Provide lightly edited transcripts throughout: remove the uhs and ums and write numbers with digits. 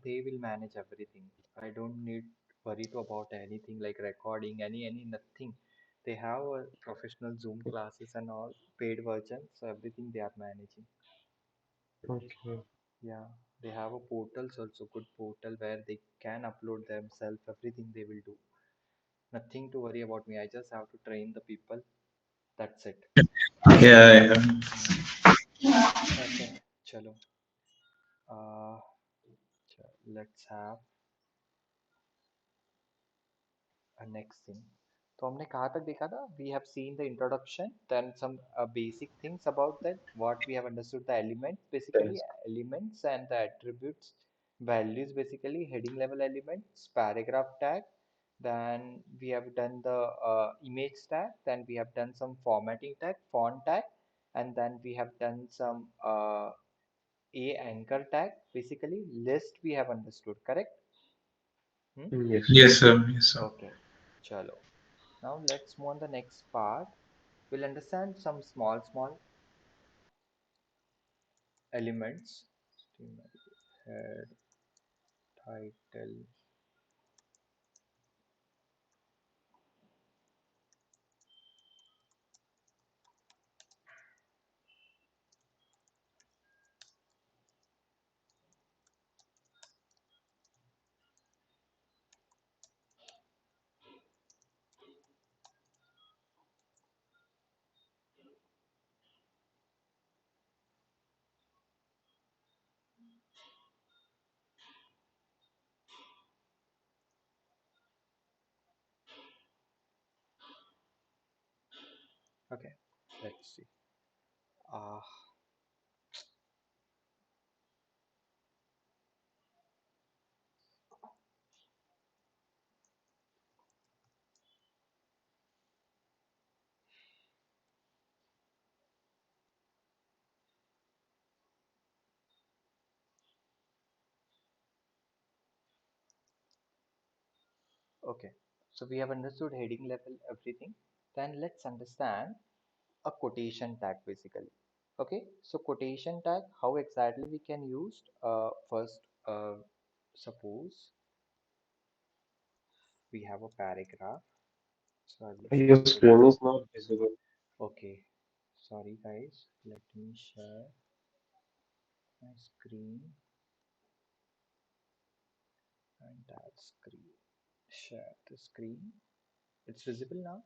they will manage everything. I don't need worry to about anything like recording, any nothing. They have a professional Zoom classes and all paid version, so everything they are managing. Okay. Yeah, they have a portals also, good portal where they can upload themselves, everything they will do. Nothing to worry about me. I just have to train the people. That's it. Yeah, yeah. Hmm. Okay, chalo. Uh, let's have a next thing. तो हमने कहाँ तक देखा था? We have seen the introduction, then some basic things about that. What we have understood the elements, basically Yes. elements and the attributes, values, basically heading level elements, paragraph tag. Then we have done the image tag. Then we have done some formatting tag, font tag, and then we have done some a anchor tag. Basically, list we have understood. Correct? Hmm? Yes. Yes, sir. Yes, sir. Okay. Chalo. Now let's move on the next part. We'll understand some small elements. Head, title. Okay, let's see. Uh, okay, so we have understood heading level, everything. Then let's understand a quotation tag basically. Okay, so quotation tag, how exactly we can use? First, suppose we have a paragraph. So I'll Your explain screen that. is not visible. Okay, sorry guys, let me share my screen and that screen. Share the screen. It's visible now.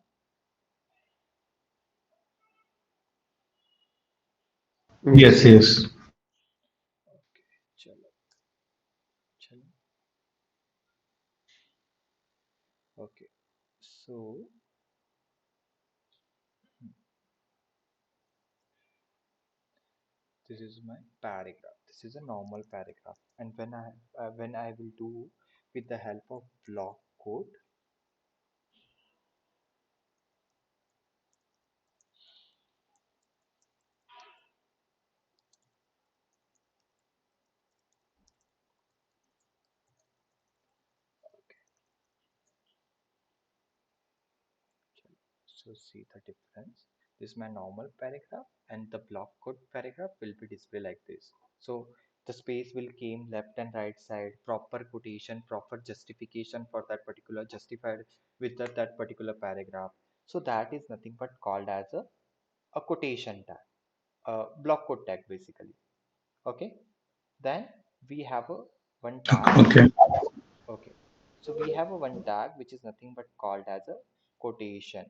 Yes, Yes. yes. Okay, chalo, chalo. Okay, so hmm, this is my paragraph. This is a normal paragraph, and when I will do with the help of block code. Okay, chalo. So see the difference. This is my normal paragraph, and the block code paragraph will be displayed like this. So the space will came left and right side, proper quotation, proper justification for that particular justified with that particular paragraph. So that is nothing but called as a quotation tag, a block quote tag basically. Okay. Then we have a one tag. Okay. Okay. So we have a one tag which is nothing but called as a quotation.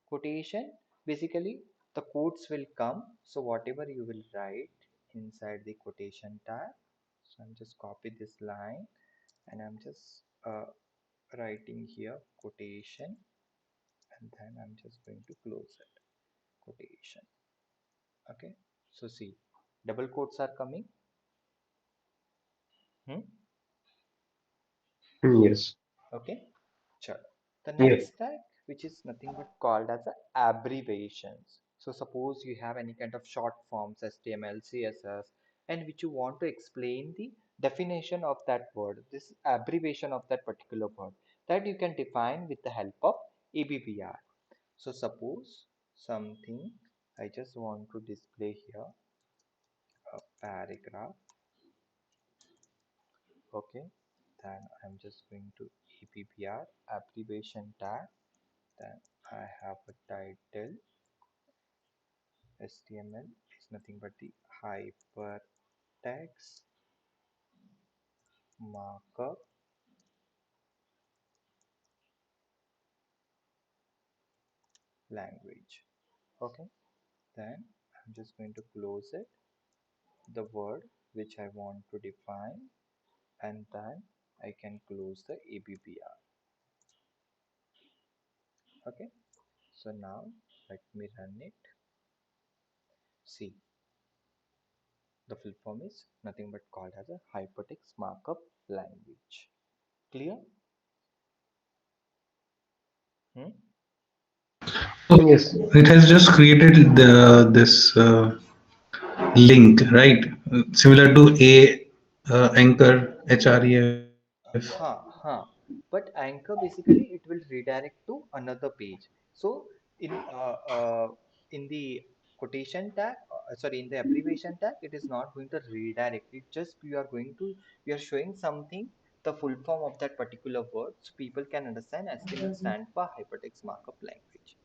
Quotation, basically the quotes will come. So whatever you will write inside the quotation tag. So I'm just copy this line and I'm just writing here quotation, and then I'm just going to close it. Quotation. Okay. So see, double quotes are coming. Hmm? Yes. Okay. Sure. The Yes. next tag, which is nothing but called as a abbreviations. So suppose you have any kind of short forms, HTML, CSS, and which you want to explain the definition of that word, this abbreviation of that particular word, that you can define with the help of ABVR. So suppose something, I just want to display here a paragraph. Okay. then I'm just going to APPR abbreviation tag, then I have a title. HTML is nothing but the hypertext markup language. Okay, then I'm just going to close it, the word which I want to define, and then I can close the ABBR. Okay, so now let me run it. See, the full form is nothing but called as a hypertext markup language. Clear? Hmm? Yes, it has just created this link, right? Similar to a anchor href. Huh. But anchor basically it will redirect to another page. So in uh, uh, in the quotation tag, sorry, in the abbreviation tag, it is not going to redirect. It just you are showing something, the full form of that particular word, so people can understand. HTML stand for hypertext markup language.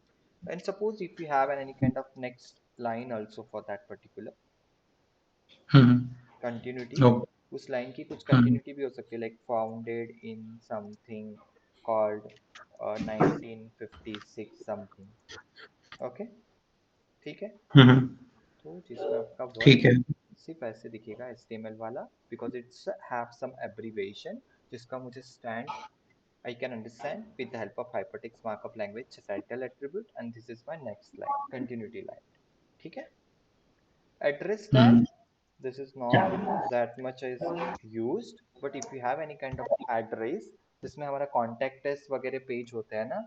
And suppose if you have any kind of next line also for that particular Mhm. continuity, Oh, उस line की कुछ mhm. Continuity भी हो सकती है like founded in something called 1956 something. Okay, ठीक है. Mhm. तो जिसमें आपका वर्ड ठीक है. सिर्फ ऐसे दिखेगा HTML वाला because it's have some abbreviation जिसका मुझे stand I can understand with the help of hypertext markup language title attribute, and this is my next line, continuity line. ठीक है. Address tag, Mhm. this is not that much is used, but if you have any kind of address जिसमें हमारा contact us वगैरह page होते हैं ना,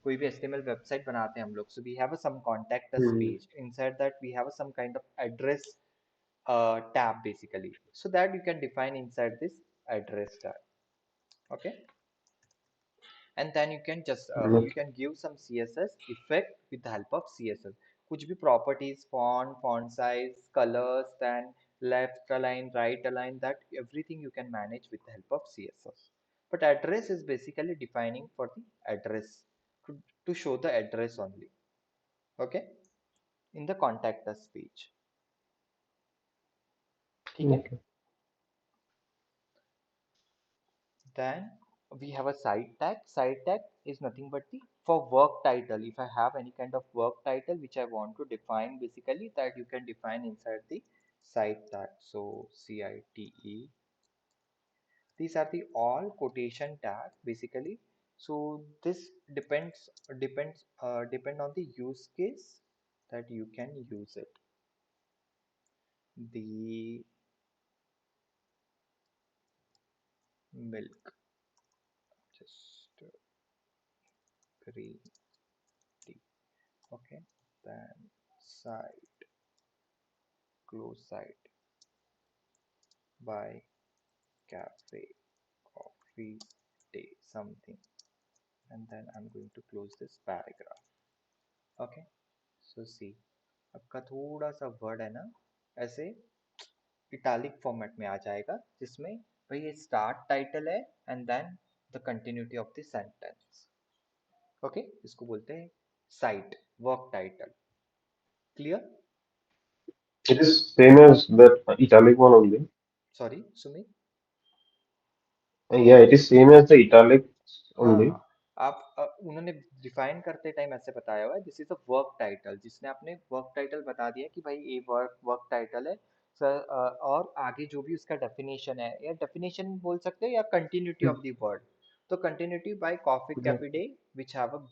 कोई भी HTML वेबसाइट बनाते हैं हम लोग, so we have a some contact us Hmm. page, inside that we have a some kind of address tab basically, so that you can define inside this address tab. Okay, and then you can just you Okay. can give some CSS effect with the help of CSS. कुछ भी properties, font size, colors, then left align, right align, that everything you can manage with the help of CSS. But address is basically defining for the address, to show the address only. Okay, in the contact us page. ठीक है. Okay. Then we have a site tag. Site tag is nothing but the for work title. If I have any kind of work title which I want to define, basically that you can define inside the site tag. So CITE. These are the all quotation tag basically. So this depend on the use case that you can use it. The milk, just green tea. Okay, then site, close site, by cafe, coffee, day, something, and then I'm going to close this paragraph. Okay, so see, आपका थोड़ा सा word है ना ऐसे italic format में आ जाएगा जिसमें भाई ये स्टार्ट टाइटल है and then the continuity of the sentence. Okay, इसको बोलते हैं cite work title. Clear? It is same as that italic one only. Sorry Sumit. Yeah, it is same as the italic हाँ only. हाँ, आप उन्होंने define करते time ऐसे बताया हुआ है, this is a work title, जिसने आपने वर्क टाइटल बता दिया कि भाई ये वर्क टाइटल है सर. और आगे जो भी उसका डेफिनेशन है, या डेफिनेशन बोल सकते हैं या कंटिन्यूटी ऑफ द वर्ड. तो continuity by coffee Yeah. Cafe day which have a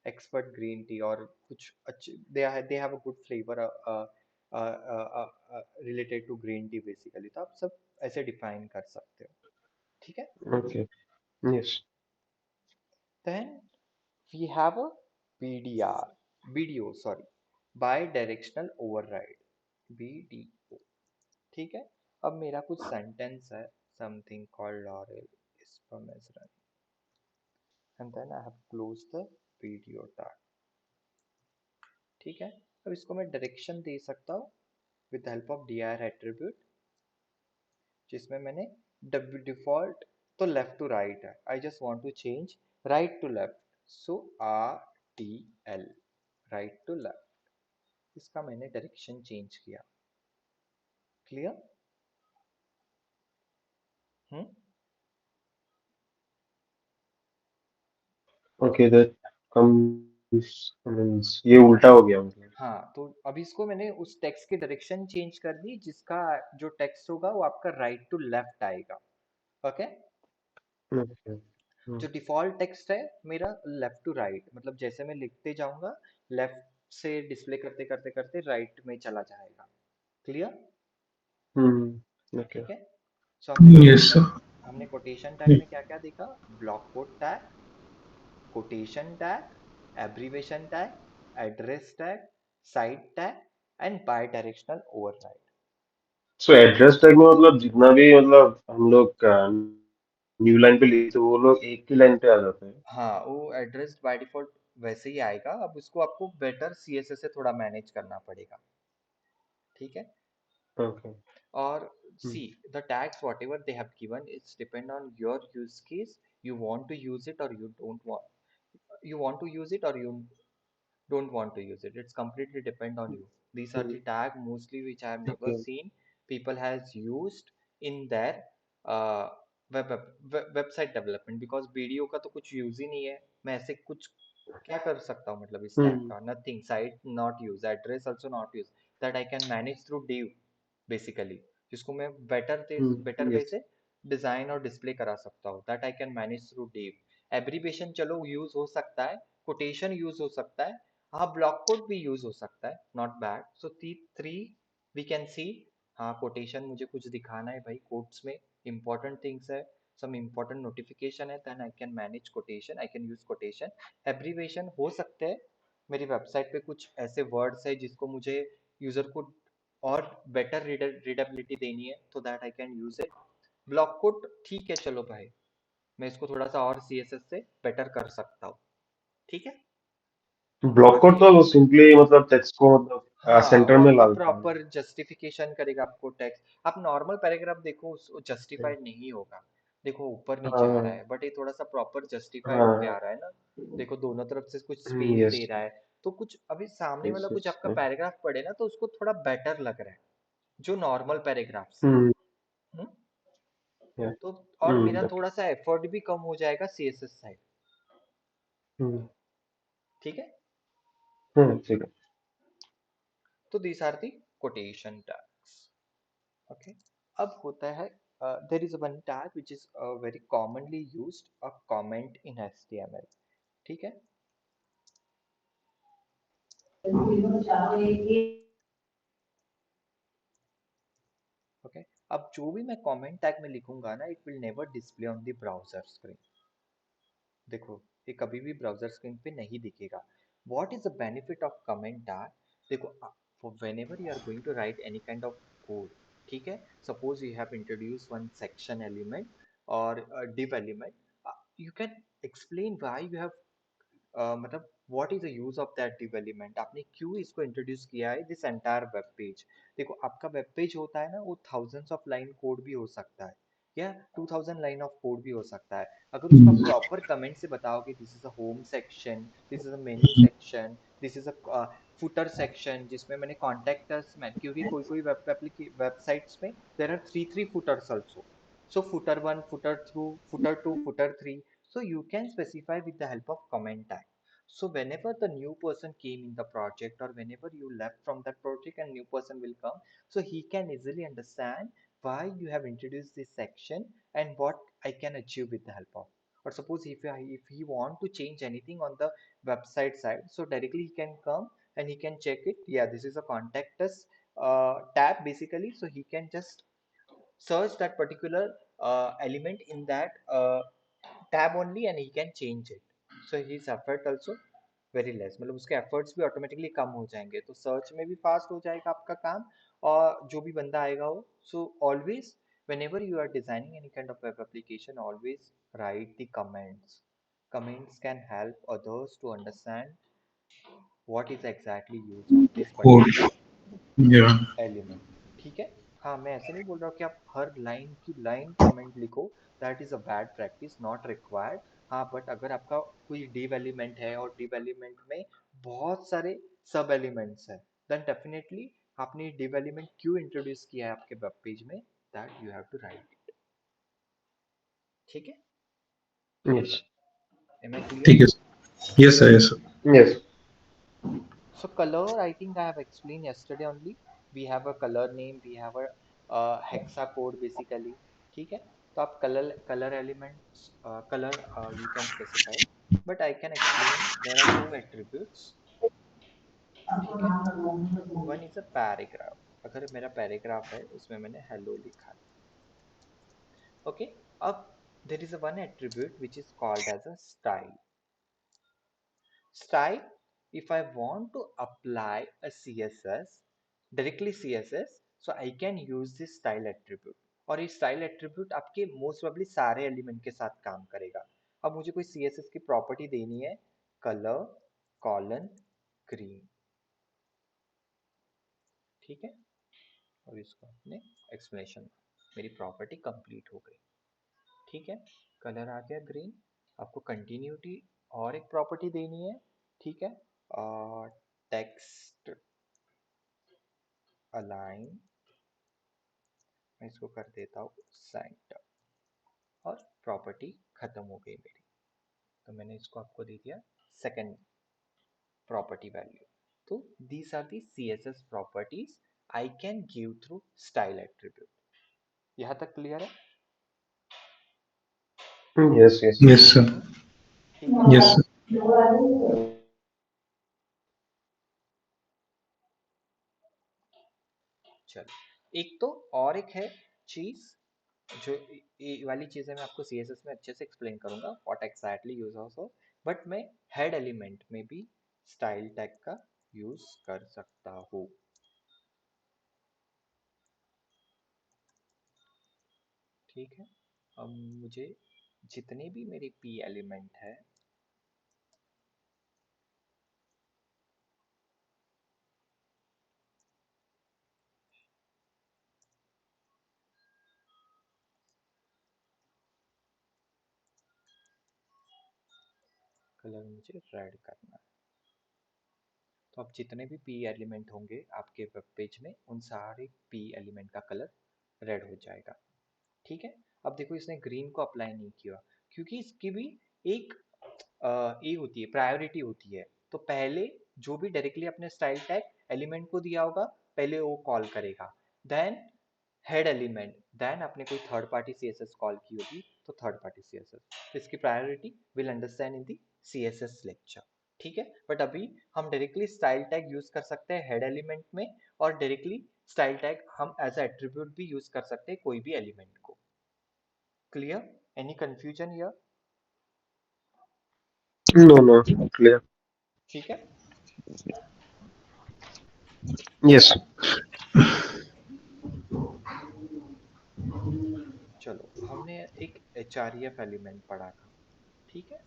expert green tea, और कुछ अच्छे they have a good flavour related to green tea basically. तो आप सब ऐसे डिफाइन कर सकते हो. ठीक है. Okay. Yes. Then we have a BDR, BDO, sorry, bi-directional override, BDO. ठीक है. अब मेरा कुछ सेंटेंस है, something called Laurel sperm is running, and then I have closed the BDO tag. ठीक है. अब इसको मैं डायरेक्शन दे सकता हूँ with the help of dir attribute, जिसमें मैंने डिफॉल्ट तो लेफ्ट टू राइट है, I just want to change right to left, so RTL, right to left, इसका मैंने डायरेक्शन चेंज किया। Clear? Hmm. Okay, that means ये उल्टा हो गया मतलब। हाँ, तो अभी इसको मैंने उस टेक्स्ट की डायरेक्शन चेंज कर दी, जिसका जो टेक्स्ट होगा वो आपका राइट टू लेफ्ट आएगा। ओके। Okay. जो हम्म डिफॉल्ट टेक्स्ट है मेरा लेफ्ट टू राइट, मतलब जैसे मैं लिखते जाऊंगा लेफ्ट से डिस्प्ले करते करते करते राइट में चला जाएगा। क्लियर? Okay. ठीक है। सो हमने Yes, sir. कोटेशन टैग में क्या क्या देखा? Block code tag, quotation tag, abbreviation tag, address tag, cite tag and bidirectional override. So address tag में मतलब जितना भी मतलब हम लोग न्यू लाइन पे लिखते हैं वो लोग एक ही लाइन पे आ जाते हैं। हाँ, वो एड्रेस बाय डिफॉल्ट वैसे ही आएगा, अब उसको आपको बेटर CSS से थोड़ा मैनेज करना पड़ेगा। ठीक है। Okay. और हम्म see, the tags whatever they have given, it's depend on your use case. You want to use it or you don't want. You want to use it or you don't want to use it. It's completely depend on you. These are the tag mostly which I have never Okay. seen people has used in their uh, website development, because video का तो कुछ use ही नहीं है, मैं ऐसे कुछ क्या कर सकता हूँ मतलब इस टैग हम्म का? Nothing, site not use, address also not use, that I can manage through div basically, जिसको मैं बेटर वे Yes. से डिजाइन और डिस्प्ले करा सकता हूँ, that I can manage through div। Abbreviation चलो यूज हो सकता है, कोटेशन यूज हो सकता है, हाँ ब्लॉक कोड भी यूज हो सकता है, not bad. So three we can see. हाँ, कोटेशन मुझे कुछ दिखाना है भाई, कोड्स में इंपॉर्टेंट थिंग्स है, सम इंपॉर्टेंट नोटिफिकेशन है, then I can manage quotation, I can use quotation. Abbreviation हो सकते हैं, मेरी वेबसाइट पे कुछ ऐसे वर्ड्स है जिसको मुझे यूजर को और बेटर रीडेबिलिटी देनी है, तो that I can use it. Block code ठीक है, चलो भाई मैं इसको थोड़ा सा और CSS से बेटर कर सकता हूँ। ठीक है। ब्लॉक कोड बाकी तो सिंपली मतलब टेक्स्ट को मतलब हाँ, सेंटर वो में आपको ला देता है। प्रॉपर जस्टिफिकेशन करेगा, आपको टेक्स्ट, आप नॉर्मल पैराग्राफ देखो जस्टिफाइड नहीं होगा, देखो ऊपर नीचे आ रहा हाँ है, बट ये थोड़ा सा प्रॉपर जस्टिफाइड होके आ हाँ। रहा है ना। देखो दोनों तरफ से कुछ स्पेस यस दे रहा है, तो कुछ अभी सामने यस वाला कुछ यस। आपका पैराग्राफ पढ़े ना तो उसको थोड़ा बेटर लग रहा है, जो नॉर्मल पैराग्राफ से। हम्म हम्म। या तो और मेरा ओके। थोड़ा सा एफर्ट भी कम हो जाएगा CSS साइड। हम्म ठीक है। ठीक है। तो these are the quotation tags. Okay. अब होता है there is one tag which is very commonly used, a comment in HTML। ठीक है। ओके। अब जो भी मैं कमेंट टैग में लिखूंगा ना, it will never display on the browser screen. देखो, ये कभी भी ब्राउजर स्क्रीन पे नहीं दिखेगा। What is the benefit of comment tag? देखो, whenever you are going to write any kind of code, ठीक है, suppose you have introduced one section element or a div element, you can explain why you have मतलब what is the use of that div element, आपने क्यों इसको introduce किया है this entire web page. देखो, आपका वेब पेज होता है ना, वो थाउजेंड्स ऑफ लाइन कोड भी हो सकता है, या 2000 लाइन ऑफ कोड भी हो सकता है। अगर उसको आप प्रॉपर कमेंट से बताओगे, this is a home section, this is a menu section, this is a footer section, जिसमें मैंने कॉन्टेक्ट अस में, क्योंकि कोई कोई वेबसाइट्स में there are three three footers also, so footer 1, footer 2, footer 2, footer 3, so you can specify with the help of comment tag. So whenever the new person came in the project, or whenever you left from that project and new person will come, so he can easily understand why you have introduced this section and what I can achieve with the help of. Or suppose if he want to change anything on the website side, so directly he can come and he can check it. Yeah, this is a contact us tab basically, so he can just search that particular element in that tab only and he can change it, so his effort also very less, मतलब उसके efforts भी automatically कम हो जाएंगे, तो search में भी fast हो जाएगा आपका काम, और जो भी बंदा आएगा वो, so always whenever you are designing any kind of web application, always write the comments. Comments can help others to understand what is exactly use of this Code. particular Yeah. element। ठीक है। हाँ, मैं ऐसे नहीं बोल रहा हूँ कि आप हर लाइन की लाइन कमेंट लिखो, that is a bad practice, not required. हाँ, बट अगर आपका कोई div एलिमेंट है और div एलिमेंट में बहुत सारे सब एलिमेंट्स हैं, देन डेफिनेटली आपने div एलिमेंट क्यों इंट्रोड्यूस किया है आपके वेब पेज में, that you have to write. ठीक है, Yes. Am I clear? ठीक है sir, yes sir, yes sir. Yes. So color, I think I have explained yesterday only. We have a color name, we have a hexa code basically. ठीक है, तो आप color elements color you can specify, but I can explain. There are two attributes. ठीक है, one is a paragraph. अगर मेरा paragraph है उसमें मैंने hello लिखा है, okay. अब there is a one attribute which is called as a style. Style, if I want to apply a CSS, directly CSS, so I can use this style attribute. और ये style attribute आपके most probably सारे element के साथ काम करेगा। अब मुझे कोई CSS की property देनी है, color colon green, ठीक है, और इसको अपने explanation, मेरी property complete हो गई। ठीक है, कलर आ गया ग्रीन। आपको कंटिन्यूटी और एक प्रॉपर्टी देनी है, ठीक है, टेक्स्ट अलाइन, मैं इसको कर देता हूँ सेंटर, और प्रॉपर्टी खत्म हो गई मेरी, तो मैंने इसको आपको दे दिया सेकंड प्रॉपर्टी वैल्यू। तो these are the CSS properties I can give through style attribute. यहाँ तक क्लियर है? Yes. Yes. यस सर, ठीक है, यस सर। चलो एक तो और एक है चीज, जो ये वाली चीजें मैं आपको CSS में अच्छे से एक्सप्लेन करूंगा what exactly use of, but मैं हेड एलिमेंट में भी स्टाइल टैग का यूज कर सकता हूँ। ठीक है, अब मुझे जितने भी मेरे P एलिमेंट है, कलर मुझे रेड करना है, तो अब जितने भी P एलिमेंट होंगे आपके वेब पेज में, उन सारे P एलिमेंट का कलर रेड हो जाएगा। ठीक है, अब देखो इसने ग्रीन को अप्लाई नहीं किया, क्योंकि इसकी भी एक ये होती है, प्रायोरिटी होती है। तो पहले जो भी डायरेक्टली अपने स्टाइल टैग एलिमेंट को दिया होगा, पहले वो कॉल करेगा, देन हेड एलिमेंट, देन आपने कोई थर्ड पार्टी CSS कॉल की होगी तो थर्ड पार्टी CSS, तो इसकी priority will understand in the CSS lecture. ठीक है, बट अभी हम डायरेक्टली स्टाइल टैग यूज कर सकते हैं हेड एलिमेंट में, और डायरेक्टली स्टाइल टैग हम एज एट्रीब्यूट भी यूज कर सकते हैं कोई भी एलिमेंट को। Clear? Any confusion here? No. No. Clear. ठीक है, Yes. चलो हमने एक HREF एलिमेंट पढ़ा था, ठीक है।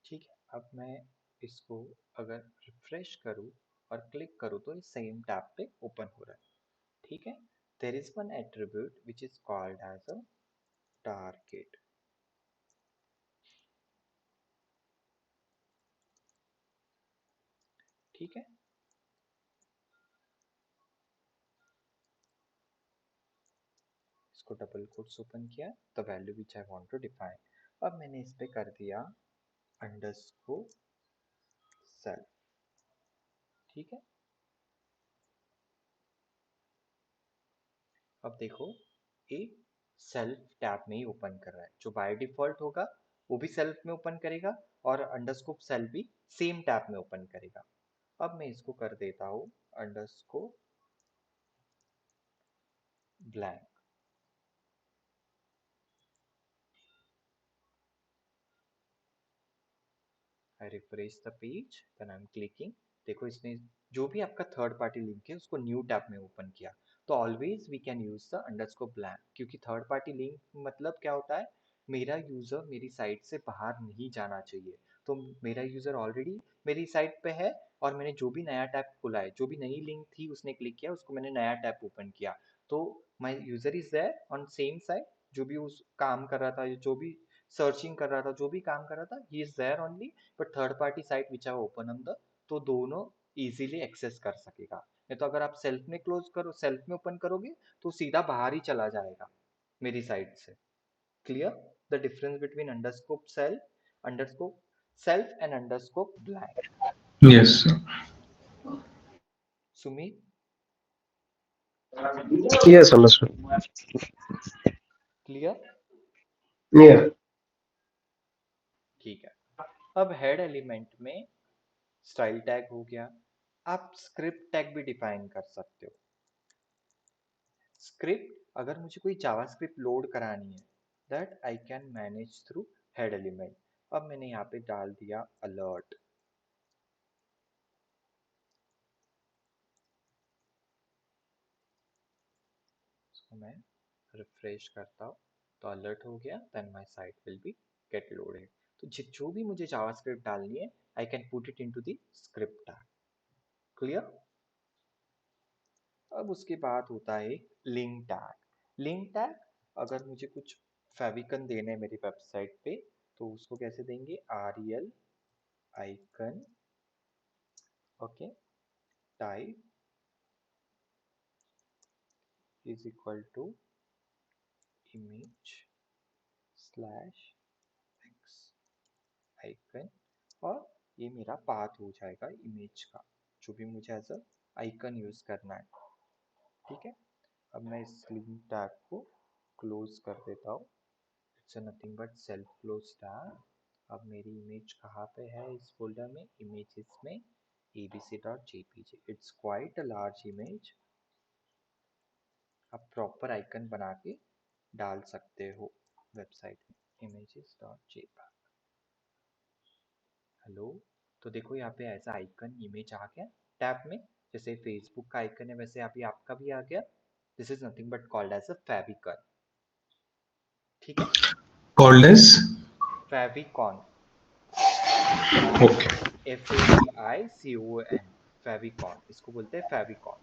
ठीक है, अब मैं इसको अगर रिफ्रेश करूँ और क्लिक करूँ तो ये सेम टैब पे ओपन हो रहा है। ठीक है, there is one attribute which is called as a target. ठीक है, इसको डबल कोट्स ओपन किया, the value which I want to define. अब मैंने इस पे कर दिया अंडरस्कोर सेल्फ। ठीक है, अब देखो ये सेल्फ टैब में ही ओपन कर रहा है, जो बाय डिफॉल्ट होगा वो भी सेल्फ में ओपन करेगा, और अंडरस्कोप सेल्फ भी सेम टैब में ओपन करेगा। अब मैं इसको कर देता हूँ underscore blank. I refresh the page, then I am clicking. देखो इसने जो भी आपका थर्ड पार्टी लिंक है उसको न्यू टैब में ओपन किया। तो always we can use the underscore blank, क्योंकि थर्ड पार्टी लिंक मतलब क्या होता है, मेरा यूजर मेरी साइट से बाहर नहीं जाना चाहिए। तो मेरा यूजर ऑलरेडी मेरी साइट पे है और मैंने जो भी नया टैब खुला है, जो भी नई लिंक थी उसने क्लिक किया, उसको मैंने नया टैब ओपन किया, तो my user is there on same site. जो भी उस काम कर रहा था, जो भी सर्चिंग कर रहा था, जो भी काम कर रहा था, he is there only. But third party site which are open on the, तो दोनों इजीली एक्सेस कर सकेगा। नहीं तो अगर आप सेल्फ में क्लोज करो, सेल्फ में ओपन करोगे तो सीधा बाहर ही चला जाएगा मेरी साइट से। Clear the difference between अंडरस्कोप self and अंडरस्कोप blank. Yes. Sumit, Yes, understood. Clear? Yeah. ठीक है। अब हेड एलिमेंट में स्टाइल टैग हो गया। आप स्क्रिप्ट टैग भी डिफाइन कर सकते हो। स्क्रिप्ट, अगर मुझे कोई जावास्क्रिप्ट लोड करानी है, that I can manage through head element. अब मैंने यहाँ पे डाल दिया अलर्ट। इसको मैं रिफ्रेश करता हूँ तो अलर्ट हो गया, then my site will be get loaded. तो जो भी मुझे जावास्क्रिप्ट डालनी है, I can put it into the script tag. Clear? अब उसके बाद होता है लिंक टैग। लिंक टैग, अगर मुझे कुछ फेविकन देने हैं मेरी वेबसाइट पे, तो उसको कैसे देंगे, REL icon, okay, type is equal to image slash x icon, और ये मेरा पाथ हो जाएगा इमेज का, जो भी मुझे एज अ आइकन यूज करना है। ठीक है। अब मैं इस लिंक टैग को क्लोज कर देता हूँ। It's nothing but self close tag. अब मेरी इमेज कहाँ पे है इस फोल्डर में, इमेजेस में abc.jpg। It's quite a large image. आप प्रॉपर आइकन बना के डाल सकते हो वेबसाइट में, images.jpg। हेलो, तो देखो यहाँ पे ऐसा आइकन इमेज आ गया टैब में, जैसे फेसबुक का आइकन है वैसे अभी आपका भी आ गया। This is nothing but called as a favicon. ठीक है, Called as? Favicon, Okay. FAVICON, favicon, इसको बोलते हैं फेविकॉन।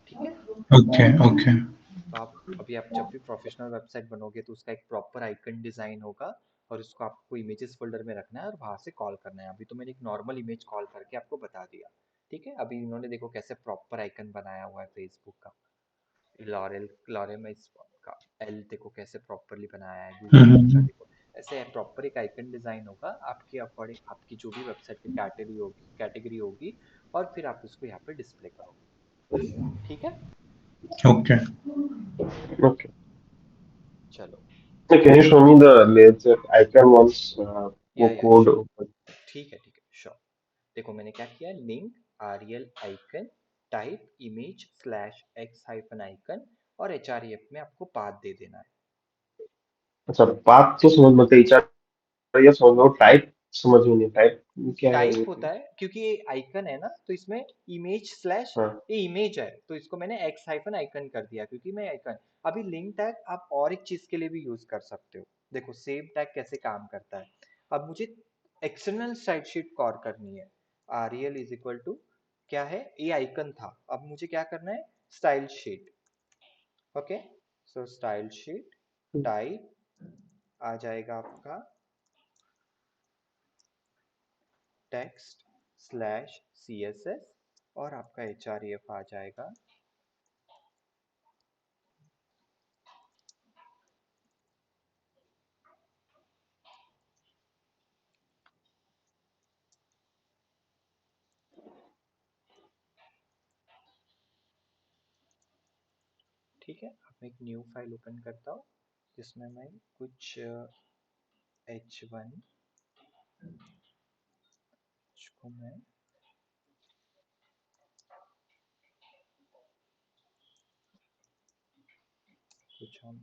ठीक है। Okay. Okay. तो आप अभी आप जब भी प्रोफेशनल वेबसाइट बनोगे तो उसका एक प्रॉपर आइकन डिजाइन होगा, और उसको आपको इमेजेस फोल्डर में रखना है और वहां से कॉल करना है। अभी तो मैंने एक नॉर्मल इमेज कॉल करके आपको बता दिया। ठीक है। अभी इन्होंने देखो कैसे प्रॉपर आइकन बनाया हुआ है फेसबुक का, लॉरेल लॉरेम का एल देखो कैसे प्रॉपरली बनाया है, गूगल मीट का Mhm. देखो। ऐसे प्रॉपर एक आइकन डिजाइन होगा आपके अकॉर्डिंग, आपकी जो भी वेबसाइट की कैटेगरी होगी, और फिर आप उसको यहाँ पे डिस्प्ले करोगे। ठीक है। Okay. Okay. चलो। So can you show me the laser icon once? या वो code श्योर, open. ठीक है श्योर। देखो मैंने क्या किया, link REL icon type image slash x hyphen icon, और HREF में आपको पाथ दे देना है। अच्छा, बात तो समझ में आती है, ये समझ लो टाइप समझ में नहीं, टाइप क्या है टाइप वो होता चीज? है क्योंकि ये आइकन है ना, तो इसमें इमेज स्लैश, हाँ। ये इमेज है तो इसको मैंने एक्स हाइफन आइकन कर दिया क्योंकि मैं आइकन। अभी लिंक टैग आप और एक चीज के लिए भी यूज कर सकते हो। देखो सेव टैग कैसे काम करता है। अब मुझे एक्सटर्नल साइट शीट कॉल करनी है, REL इज इक्वल टू क्या है, ये आइकन था, अब मुझे क्या करना है, स्टाइल शीट। ओके, सो स्टाइल शीट टाइप आ जाएगा आपका टेक्स्ट स्लैश CSS, और आपका HREF आ जाएगा। ठीक है। अब मैं एक न्यू फाइल ओपन करता हूँ जिसमें मैं कुछ H1 को मैं कुछ हम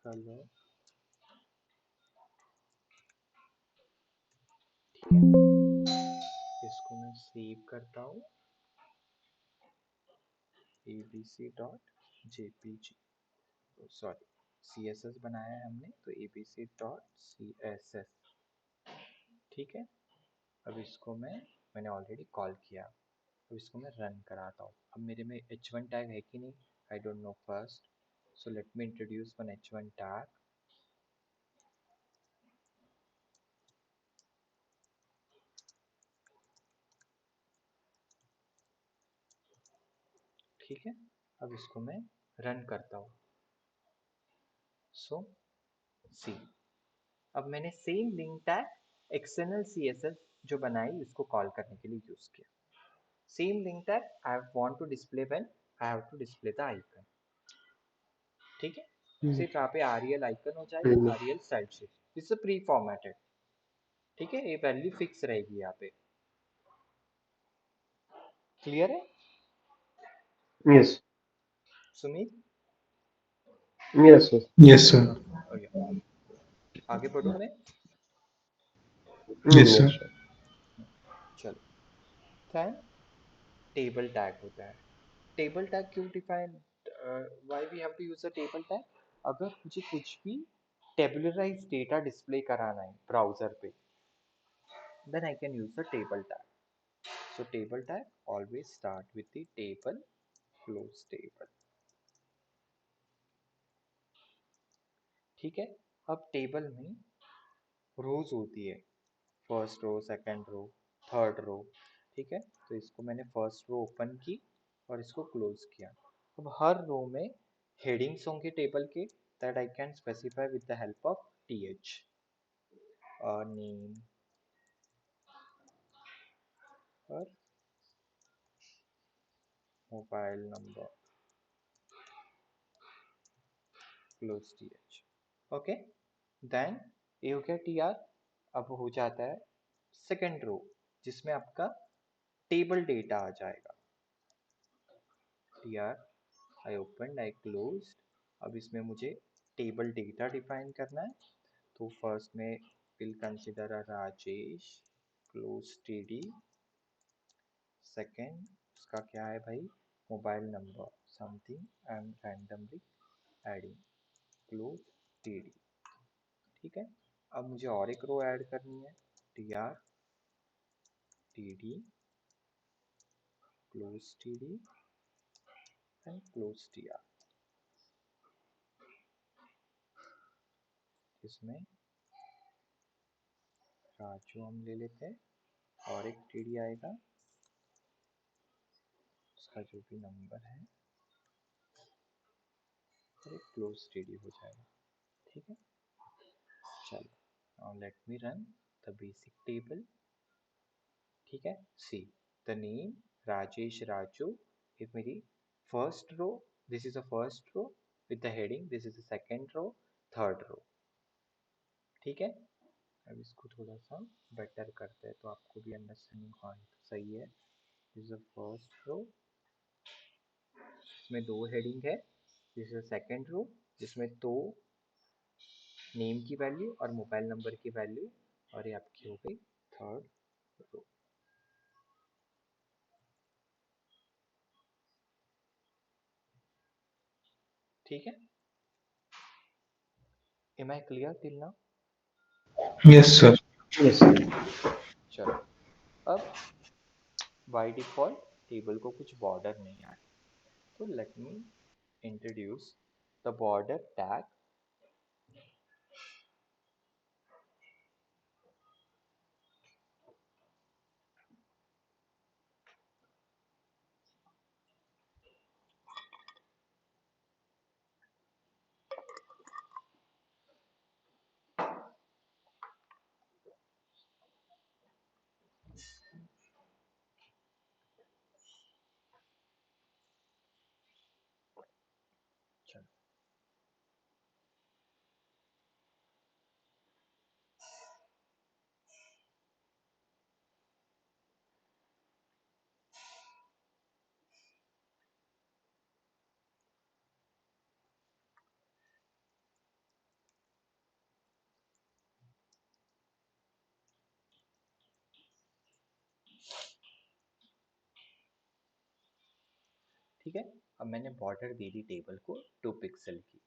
कलर, ठीक है, इसको मैं सेव करता हूँ abc.jpg, सॉरी css बनाया है हमने तो abc.css, ठीक है। अब इसको मैंने ऑलरेडी कॉल किया, अब इसको मैं रन कराता हूँ। अब मेरे में h1 टैग है कि नहीं, I don't know first, so let me introduce one h1 tag. ठीक है, अब इसको मैं रन करता हूँ। सो सी, अब मैंने same link tag external CSS जो बनाई उसको कॉल करने के लिए यूज किया। Same link tag I want to display when I have to display the icon, ठीक है। सिर्फ यहाँ पे आरईएल आइकन हो जाएगा, REL style sheet, it's preformatted, ठीक है, ये वैल्यू फिक्स रहेगी यहाँ पे। क्लियर है yes Sumit? Yes yes Yes, sir. Okay, आगे बढ़ूँ मैं? Yes, sir. यस चलो, देन टेबल टैग होता है। टेबल टैग क्यों define, why we have to use a table tag? अगर मुझे कुछ भी टेबुलराइज डेटा डिस्प्ले कराना है ब्राउजर पे, then I can use the table tag. So table tag always start with the table, close table, ठीक है। अब टेबल में रोज होती है, first row, second row, third row, ठीक है। तो इसको मैंने फर्स्ट रो ओपन की और इसको क्लोज किया। अब हर रो में हेडिंग्स होंगे टेबल के, that I can specify with the help of th, name और mobile number, close th, okay. Then ये हो गया टी आर। अब हो जाता है सेकेंड रो, जिसमें आपका टेबल डेटा आ जाएगा। T R, I open, I close. अब इसमें मुझे टेबल डेटा डिफाइन करना है, तो फर्स्ट में will consider a Rajesh, close TD. Second उसका क्या है भाई, mobile number, something I am randomly adding, close TD, ठीक है। अब मुझे और एक रो ऐड करनी है, T R T D, close T D and close T R. इसमें राजू हम ले लेते हैं और एक टी डी आएगा, उसका जो भी नंबर है, और एक क्लोज टी डी हो जाएगा, ठीक है। चलो, now let me run the basic table, ठीक है। See the name Rajesh Raju is मेरी first row, this is the first row with the heading, this is the second row, third row, ठीक है। अब इसको थोड़ा सा बेटर करते हैं तो आपको भी अंडरस्टैंडिंग हो सही है। This is the first row, इसमें दो हेडिंग है, this is the second row जिसमें दो नेम की वैल्यू और मोबाइल नंबर की वैल्यू, और ये आपकी हो गई थर्ड रो, ठीक है। Am I clear till now? Yes, sir. Yes चलो, अब बाय डिफॉल्ट टेबल को कुछ बॉर्डर नहीं आए, तो let me introduce the border tag. चलो, ठीक है। अब मैंने बॉर्डर दे दी टेबल को 2 पिक्सल की,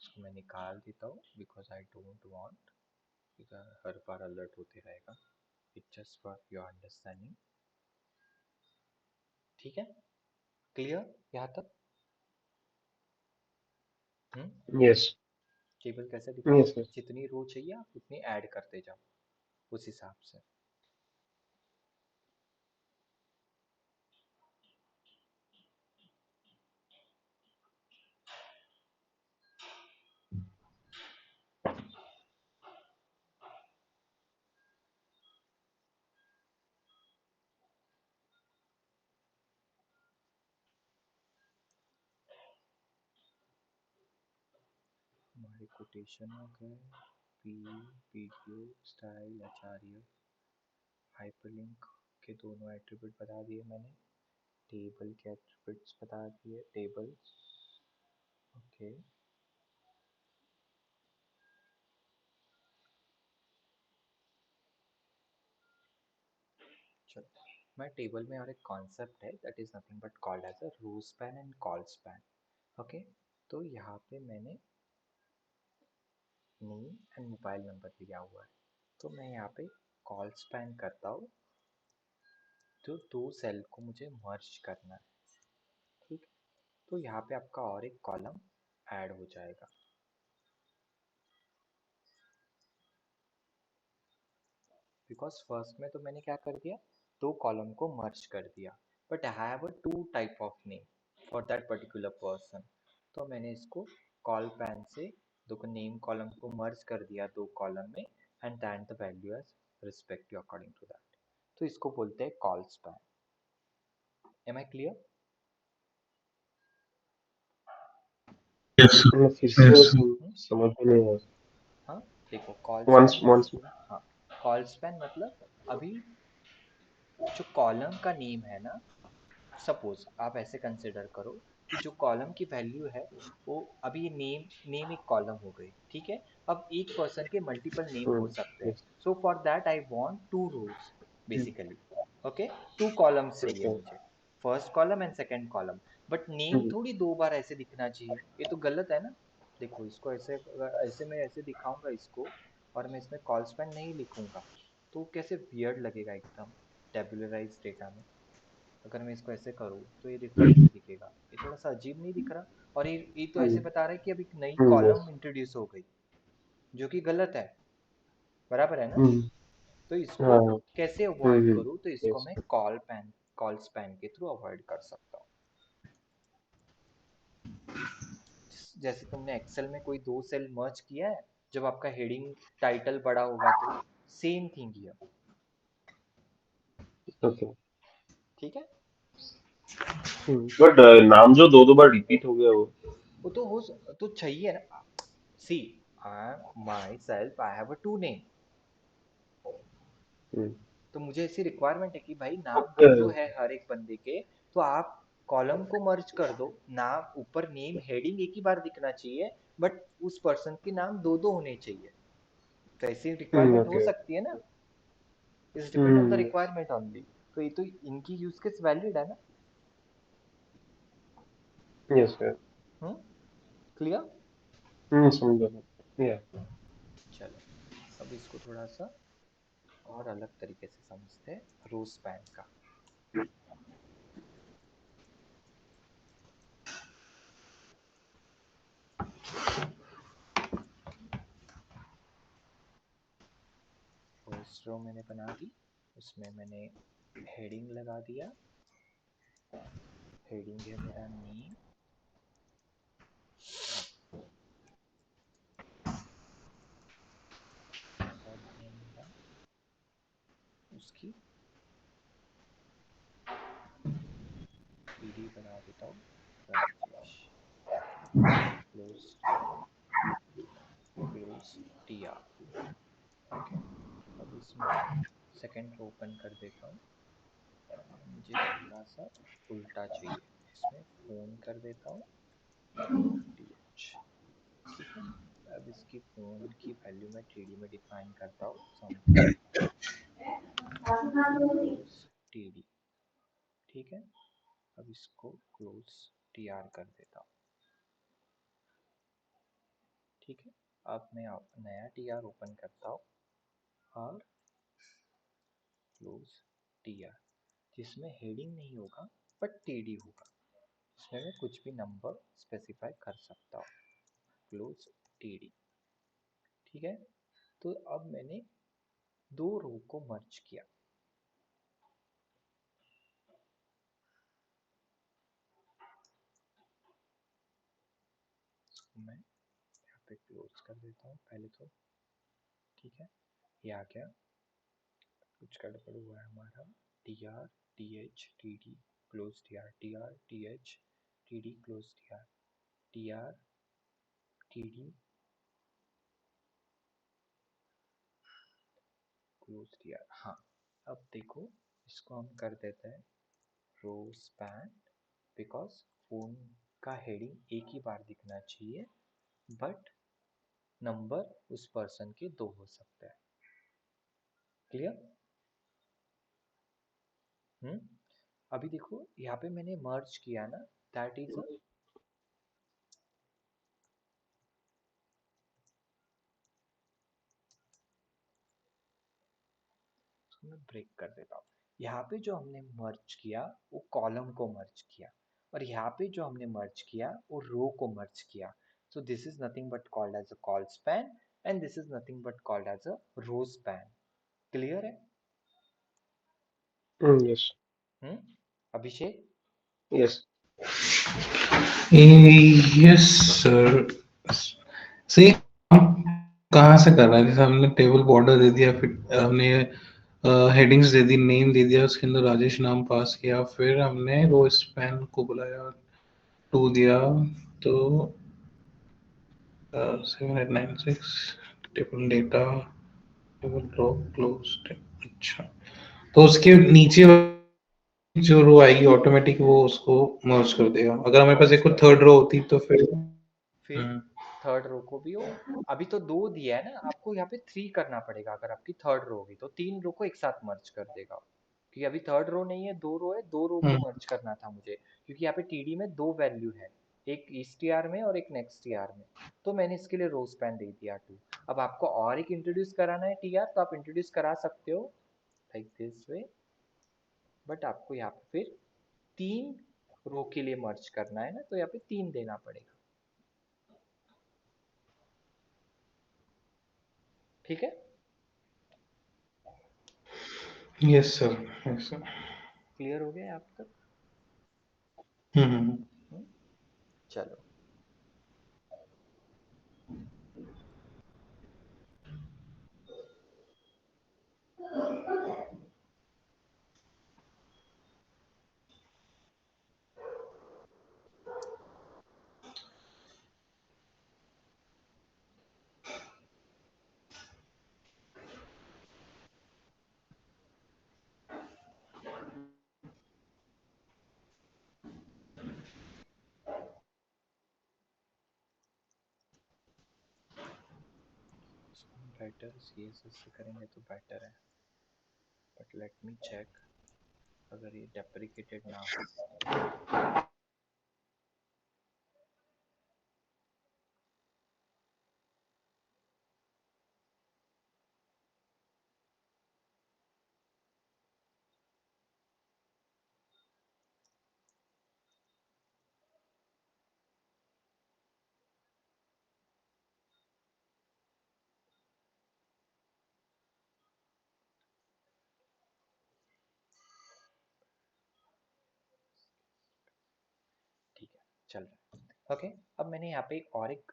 इसको मैं निकाल देता हूँ because I don't want her bar alert होते रहेगा, it's just for your understanding. ठीक है, क्लियर यहाँ तक? यस टेबल कैसे दिखेगा? Yes yes. जितनी रो चाहिए आप उतनी ऐड करते जाओ उस हिसाब से। हमारे कोटेशन आ गए, पी, वीडियो, स्टाइल, आचार्य, हाइपरलिंक के दोनों एट्रीब्यूट बता दिए मैंने, टेबल के एट्रीब्यूट्स बता दिए, टेबल्स। ओके, चलो मैं टेबल में और एक कॉन्सेप्ट है that is nothing but called as a row span and col span. Okay, तो यहाँ पे मैंने नेम एंड मोबाइल नंबर दिया हुआ है, तो मैं यहाँ पे कॉल स्पैन करता हूँ, तो 2 सेल को मुझे मर्ज करना है। ठीक, तो यहाँ पे आपका और एक कॉलम ऐड हो जाएगा। बिकॉज फर्स्ट में तो मैंने क्या कर दिया, 2 कॉलम को मर्ज कर दिया, but I have a 2 type of name for that particular person. तो मैंने इसको कॉल पैन से दो नेम कॉलम को मर्ज कर दिया 2 कॉलम में, and that the value as respect according to that. तो इसको बोलते हैं colspan. Am I clear? Yes. मैं फिर से Yes. समझ में नहीं आया। हाँ, देखो कॉल वंस स्पैन वंस। हाँ, कॉल स्पैन मतलब अभी जो कॉलम का नेम है ना, सपोज आप ऐसे कंसिडर करो कि जो कॉलम की वैल्यू है वो अभी नेम नेम एक कॉलम हो गई, ठीक है। अब एक पर्सन के मल्टीपल नेम हो सकते हैं, yes. So for that I want 2 rows basically. Okay, 2 columns चाहिए ओके। मुझे, first column and second column, but name थोड़ी 2 बार ऐसे दिखना चाहिए, ये तो गलत है ना। देखो इसको ऐसे, अगर ऐसे मैं ऐसे दिखाऊंगा इसको और मैं इसमें कॉल स्पैन नहीं लिखूंगा तो कैसे वियर्ड लगेगा एकदम टेबुलराइज डेटा में। अगर मैं इसको ऐसे करूँ तो ये देखो कैसे दिखेगा, ये थोड़ा सा अजीब नहीं दिख रहा। और ये तो ऐसे बता रहा है कि अब एक नई यस। कॉलम इंट्रोड्यूस हो गई, जो कि गलत है, बराबर है ना। तो इसको हाँ। कैसे अवॉइड करूँ, तो इसको यस। मैं कॉल स्पैन के थ्रू अवॉइड कर सकता हूँ। जैसे तुमने एक्सेल में कोई 2 सेल मर्ज किया है, जब आपका हेडिंग टाइटल बड़ा होगा तो सेम थिंग हियर। ओके। ठीक है, बट नाम जो दो दो बार रिपीट हो गया वो। वो तो हो तो चाहिए ना। See, I myself I have a 2 name, तो मुझे ऐसी रिक्वायरमेंट है कि भाई नाम 2 है हर एक बंदे के, तो आप कॉलम को मर्ज कर दो, नाम ऊपर नेम हेडिंग एक ही बार दिखना चाहिए, बट उस पर्सन के नाम 2 होने चाहिए। तो ऐसी रिक्वायरमेंट हो ओके। सकती है ना, is depend on the requirement only. तो ये तो इनकी यूज केस वैलिड है ना। Yes sir. Hmm, clear? समझा। या। चलो अब इसको थोड़ा सा और अलग तरीके से समझते हैं, रो स्पैन का। फर्स्ट रो मैंने बना दी, उसमें मैंने हेडिंग लगा दिया, हेडिंग है मेरा नेम, मेथड है मेरा उसकी पीडी बना देता हूँ, Rajesh close close TR. Okay, अब इसमें सेकंड रो ओपन कर देता हूँ, मुझे थोड़ा सा उल्टा चाहिए, इसमें फ़ोन कर देता हूँ टीएच। ठीक है, अब इसकी फ़ोन की वैल्यू मैं 3D में डिफाइन करता हूँ, समथिंग क्लोज टीडी। ठीक है, अब इसको क्लोज टीआर कर देता हूँ। ठीक है, अब मैं नया टीआर ओपन करता हूँ और क्लोज टीआर, जिसमें हेडिंग नहीं होगा बट टीडी होगा, इसमें मैं कुछ भी नंबर स्पेसिफाई कर सकता हूँ। Close TD. ठीक है, तो अब मैंने दो रो को मर्ज किया। इसको मैं यहाँ पे क्लोज कर देता हूँ पहले तो। ठीक है, ये आ गया। कुछ गड़बड़ हुआ है हमारा। T R T H T D close T R T H T D close T R T D close T R. हाँ, अब देखो इसको हम कर देते हैं रो स्पैन, बिकॉज फोन का हेडिंग एक ही बार दिखना चाहिए बट नंबर उस पर्सन के दो हो सकते हैं। क्लियर? अभी देखो यहाँ पे मैंने मर्ज किया ना, दैट इज अ मैं ब्रेक कर देता हूँ। यहाँ पे जो हमने मर्ज किया वो कॉलम को मर्ज किया, और यहाँ पे जो हमने मर्ज किया वो रो को मर्ज किया। So this is nothing but called as a colspan and this is nothing but called as a row span. Clear है? Yes. Hmm Abhishek? Yes. Yes sir. सही। कहाँ से कर रहा है? जैसे हमने टेबल बॉर्डर दे दिया, फिर हमने हेडिंग्स दे दी, नेम दे दिया, उसके अंदर राजेश नाम पास किया, फिर हमने रो स्पैन को बुलाया, टू दिया, तो 7896 table data, table row close. अच्छा, तो उसके नीचे जो रो आएगी ऑटोमेटिक वो उसको मर्ज कर देगा। अगर हमारे पास मर्ज एक कर थर्ड रो देगा, होती तो फिर फिर थर्ड रो को भी वो, अभी तो दो दिया है ना, आपको यहाँ पे थ्री करना पड़ेगा। अगर आपकी थर्ड रो होगी तो तीन रो को एक साथ मर्ज कर देगा, क्योंकि अभी थर्ड रो नहीं है, दो रो है, दो रो को हम्म, मर्ज करना था मुझे, क्योंकि यहाँ पे टीडी में दो वैल्यू है, एक इस टीआर में और एक नेक्स्ट टीआर में। तो मैंने इसके लिए रो स्पैन दे दिया टू। अब आपको और एक इंट्रोड्यूस कराना है टीआर तो आप इंट्रोड्यूस करा सकते हो लाइक दिस वे, बट आपको यहाँ पे फिर तीन रो के लिए मर्ज करना है ना, तो यहाँ पे तीन देना पड़ेगा। ठीक है, yes sir, yes sir. Clear हो गया आप तक? हम्म। हम्म, चलो। बेटर सीएसएस से करेंगे तो बेटर है, बट लेट मी चेक अगर ये डेप्रिकेटेड ना हो। ठीक है, चल रहा है। ओके, अब मैंने यहाँ पे एक और एक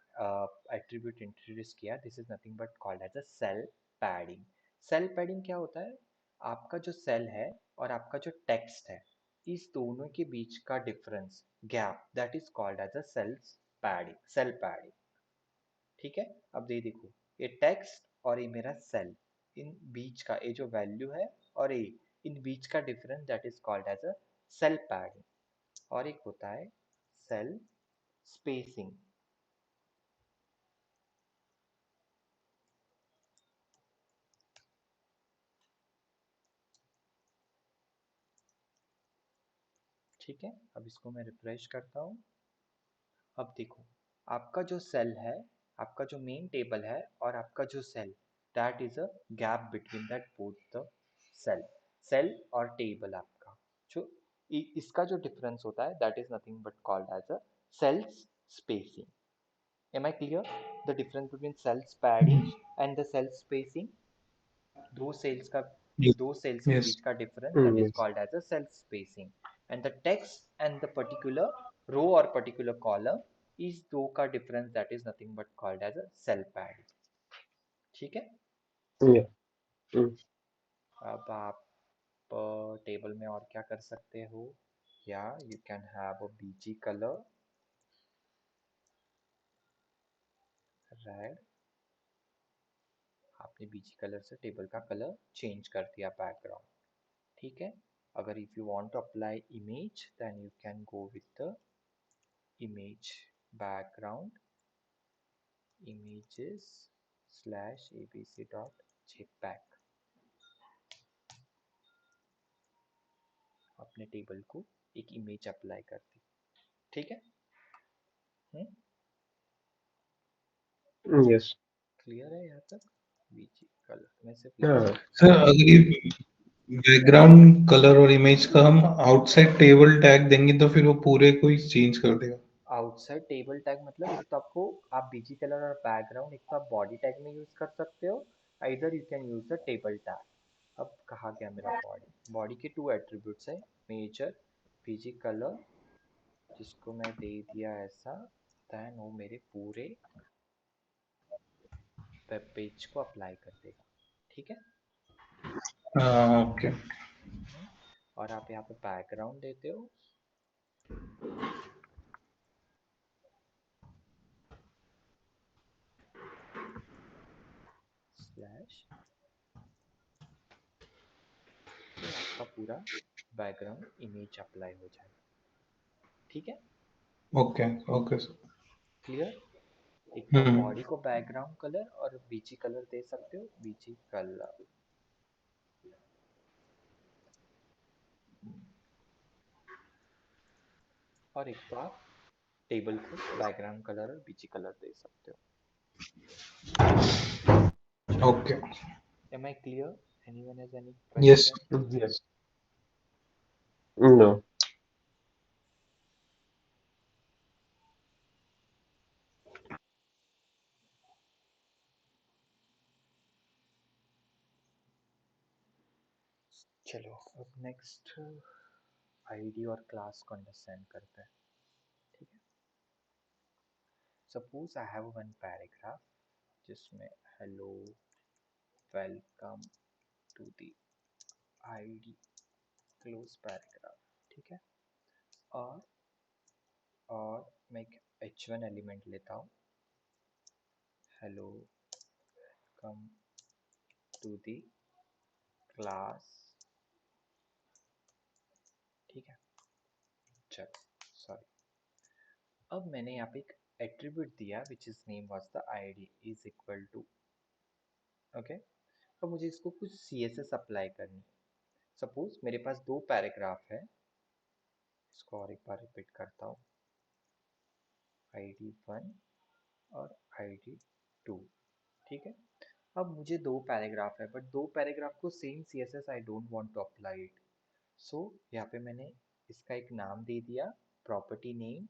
एट्रीब्यूट इंट्रोड्यूस किया, this is nothing but called as a cell padding. Cell padding क्या होता है? आपका जो सेल है और आपका जो टेक्स्ट है, इस दोनों के बीच का difference, gap, that is called as a cells padding, cell padding. ठीक है, अब ये देखो, ये टेक्स्ट और ये मेरा सेल, इन बीच का ये जो वैल्यू है और ये इन बीच का difference, that is called as a cell padding. और एक होता है सेल स्पेसिंग। ठीक है, अब इसको मैं रिफ्रेश करता हूँ। अब देखो, आपका जो सेल है, आपका जो मेन टेबल है और आपका जो cell, that is a gap between that both the cell, cell और टेबल आपका जो इसका जो डिफरेंस होता है that is nothing but called as a cells spacing. Am I clear? The difference between cells padding and the cell spacing, दो cells का, दो सेल्स के Yes. बीच का difference that is Yes. Called as a cell spacing, and the text and the particular row और particular column, इस दो का difference that is nothing but called as a cell pad. ठीक है, Yeah. Mm. अब आप टेबल में और क्या कर सकते हो, या you can have a BG colour red, आपने बीजी कलर से टेबल का कलर चेंज कर दिया बैकग्राउंड। ठीक है, अगर if you want to apply image then you can go with the image background images slash abc dot jpeg, अपने table को एक इमेज अप्लाई कर दी। ठीक है, Yes. क्लियर है यहाँ तक? बीजी कलर में सिर्फ लिखा Yeah. है सर अगर ये बैकग्राउंड कलर और इमेज का हम आउटसाइड टेबल टैग देंगे तो फिर वो पूरे को ही चेंज कर देगा। आउटसाइड टेबल टैग मतलब एक तो आपको, आप बीजी कलर और बैकग्राउंड एक तो आप बॉडी टैग में यूज कर सकते हो, इधर you can use the table tag. अब कहा गया मेरा बॉडी, बॉडी के टू एट्रीब्यूट्स है, मेजर बीजी कलर, जिसको मैं दे दिया ऐसा, देन वो मेरे पूरे वेब पेज को अप्लाई कर देगा। ठीक है, ओके। और आप यहाँ पे बैकग्राउंड देते हो, स्लैश, तो आपका पूरा बैकग्राउंड इमेज अप्लाई हो जाएगा। ठीक है, ओके ओके सर। क्लियर? एक तो आप हम्म। बॉडी को बैकग्राउंड कलर और बीजी कलर दे सकते हो, बीजी कलर, और एक तो आप टेबल को बैकग्राउंड कलर और बीजी कलर दे सकते हो। चलो, okay. am I clear? Anyone has any yes. question? Yes. No. चलो, अब नेक्स्ट आईडी और क्लास को अंडरस्टैंड करते हैं। ठीक है, suppose I have one paragraph जिसमें hello welcome to the ID close paragraph. ठीक है, और मैं एक h1 एलिमेंट लेता हूँ, hello welcome to the class. ठीक है, चलो, सॉरी, अब मैंने यहाँ पे एक एट्रीब्यूट दिया which is name was the ID is equal to, okay. अब मुझे इसको कुछ CSS अप्लाई करनी है। सपोज मेरे पास दो पैराग्राफ है, इसको और एक बार रिपीट करता हूँ, ID1 और ID2। ठीक है, अब मुझे दो पैराग्राफ है बट दो पैराग्राफ को same CSS I don't want to apply it, so यहाँ पे मैंने इसका एक नाम दे दिया, प्रॉपर्टी नेम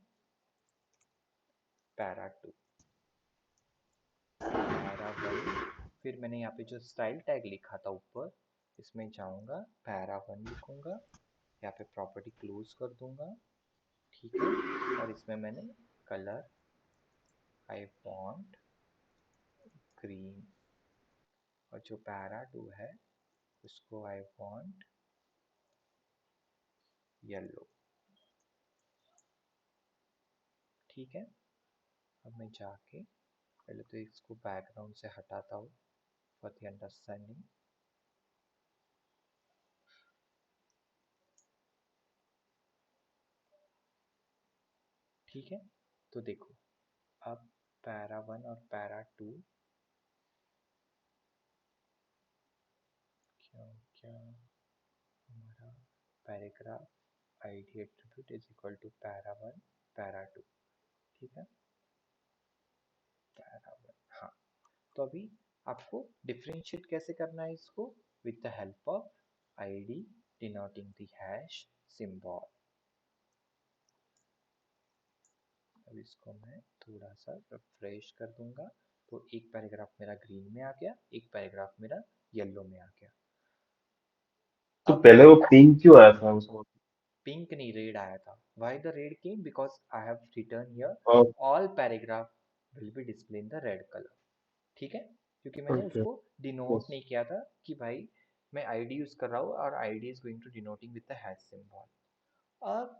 पैरा2, पैरा1, फिर मैंने यहाँ पे जो स्टाइल टैग लिखा था ऊपर, इसमें जाऊँगा, पैरा1 लिखूँगा, यहाँ पे प्रॉपर्टी क्लोज कर दूंगा। ठीक है, और इसमें मैंने कलर आई वांट ग्रीन, और जो पैरा2 है उसको आई वांट येलो। ठीक है, अब मैं जाके पहले तो इसको बैकग्राउंड से हटाता हूँ फॉर द अंडरस्टैंडिंग। ठीक है, तो देखो, अब पैरा1 और पैरा2, क्या क्या हमारा paragraph ID attribute it is equal to para1 para2। ठीक है, para1। हाँ, तो अभी आपको डिफरेंशिएट कैसे करना है इसको, with the help of id denoting the hash symbol. अब इसको मैं थोड़ा सा रिफ्रेश कर दूंगा, तो एक पैराग्राफ मेरा ग्रीन में आ गया, एक पैराग्राफ मेरा येलो में आ गया। तो अब पहले वो पिंक क्यों आया था उसमें? पिंक नहीं, रेड आया था। Why the red came, because I have return here और all paragraph will be display in the red colour. ठीक है, क्योंकि मैंने ओके, उसको डिनोट यस, नहीं किया था कि भाई मैं आईडी यूज कर रहा हूँ और ID is going to denoting with the hash symbol. अब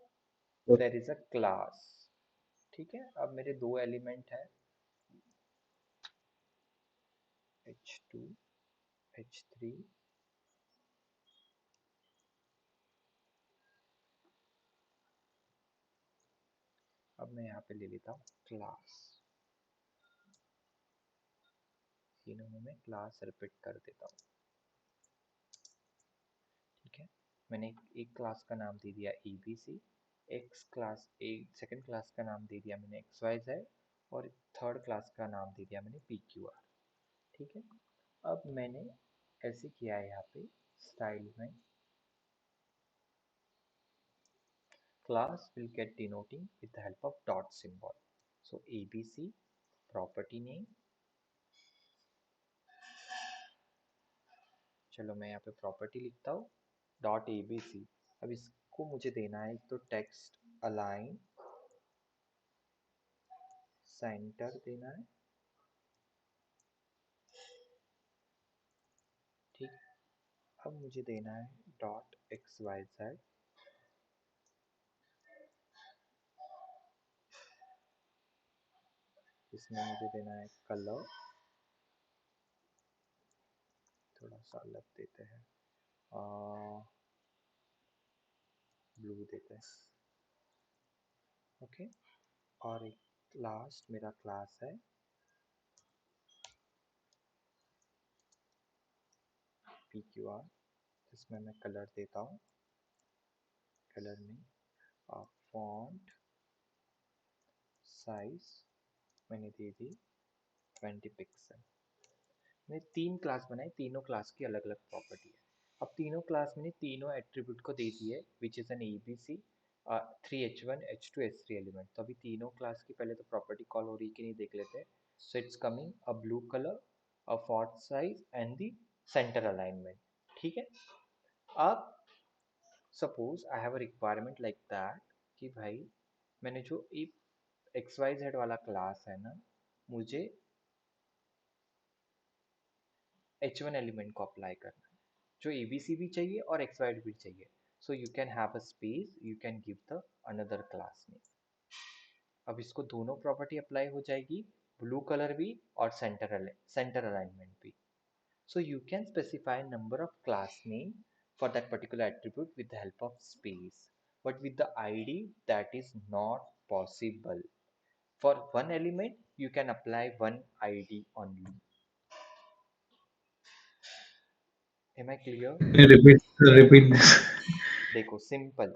देयर इज अ क्लास। ठीक है, अब मेरे दो एलिमेंट है, h2 h3। अब मैं यहाँ पे ले लेता हूँ क्लास, तीनों में मैं क्लास रिपीट कर देता हूँ। ठीक है, मैंने एक क्लास का नाम दे दिया abc, एक सेकंड क्लास का नाम दे दिया मैंने xyz, और थर्ड क्लास का नाम दे दिया मैंने pqr। ठीक है, अब मैंने ऐसे किया है यहाँ पे स्टाइल में, class will get denoting with the help of dot symbol। So abc property name, चलो मैं यहाँ पे प्रॉपर्टी लिखता हूँ डॉट abc। अब इसको मुझे देना है तो टेक्स्ट अलाइन सेंटर देना है। ठीक, अब मुझे देना है डॉट xyz, इसमें मुझे देना है कलर, थोड़ा सा अलग देते हैं, ब्लू देते हैं। ओके, और एक लास्ट मेरा क्लास है pqr, जिसमें मैं कलर देता हूँ, कलर में फॉन्ट साइज मैंने दे दी 20 पिक्सल। मैंने तीन क्लास बनाई, तीनों क्लास की अलग अलग प्रॉपर्टी है। अब तीनों क्लास मैंने तीनों एट्रीब्यूट को दे दी है, which is an abc 3h1 h2 h3 element. तो अभी तीनों क्लास की पहले तो प्रॉपर्टी कॉल हो रही कि नहीं देख लेते हैं। So it's coming a blue colour, a font size and the centre alignment. ठीक है, अब suppose I have a requirement like that कि भाई मैंने जो एक XYZ वाला क्लास है ना, मुझे H1 एलिमेंट को अप्लाई करना है, जो ABC भी चाहिए और XYZ भी चाहिए। So you can have a space, you can give the another class name. अब इसको दोनों प्रॉपर्टी अप्लाई हो जाएगी, ब्लू कलर भी और सेंटर अलाइनमेंट भी। So you can specify number of class name for that particular attribute with the help of space, but with the ID that is not possible. For one element, you can apply one ID only. Am I clear? Repeat, repeat this. देखो simple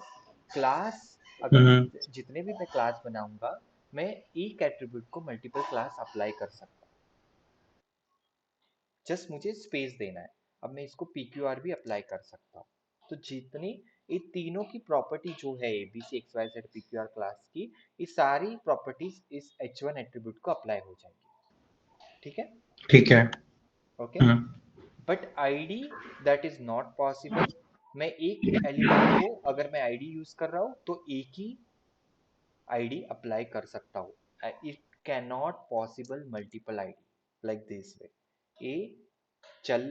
class, अगर हम्म, जितने भी मैं class बनाऊंगा, मैं एक attribute को multiple class apply कर सकता हूँ, जस्ट मुझे स्पेस देना है। अब मैं इसको PQR भी अप्लाई कर सकता हूँ। तो जितनी ये तीनों की प्रॉपर्टी जो है ABC XYZ PQR क्लास की, ये सारी प्रॉपर्टीज इस H1 एट्रीब्यूट को अप्लाई हो जाएंगी। ठीक है, ठीक है। Okay. Hmm, but ID that is not possible. मैं एक एलिमेंट को अगर मैं आईडी यूज कर रहा हूँ तो एक ही आईडी अप्लाई कर सकता हूँ। It can not possible multiple ID like this way. ए चल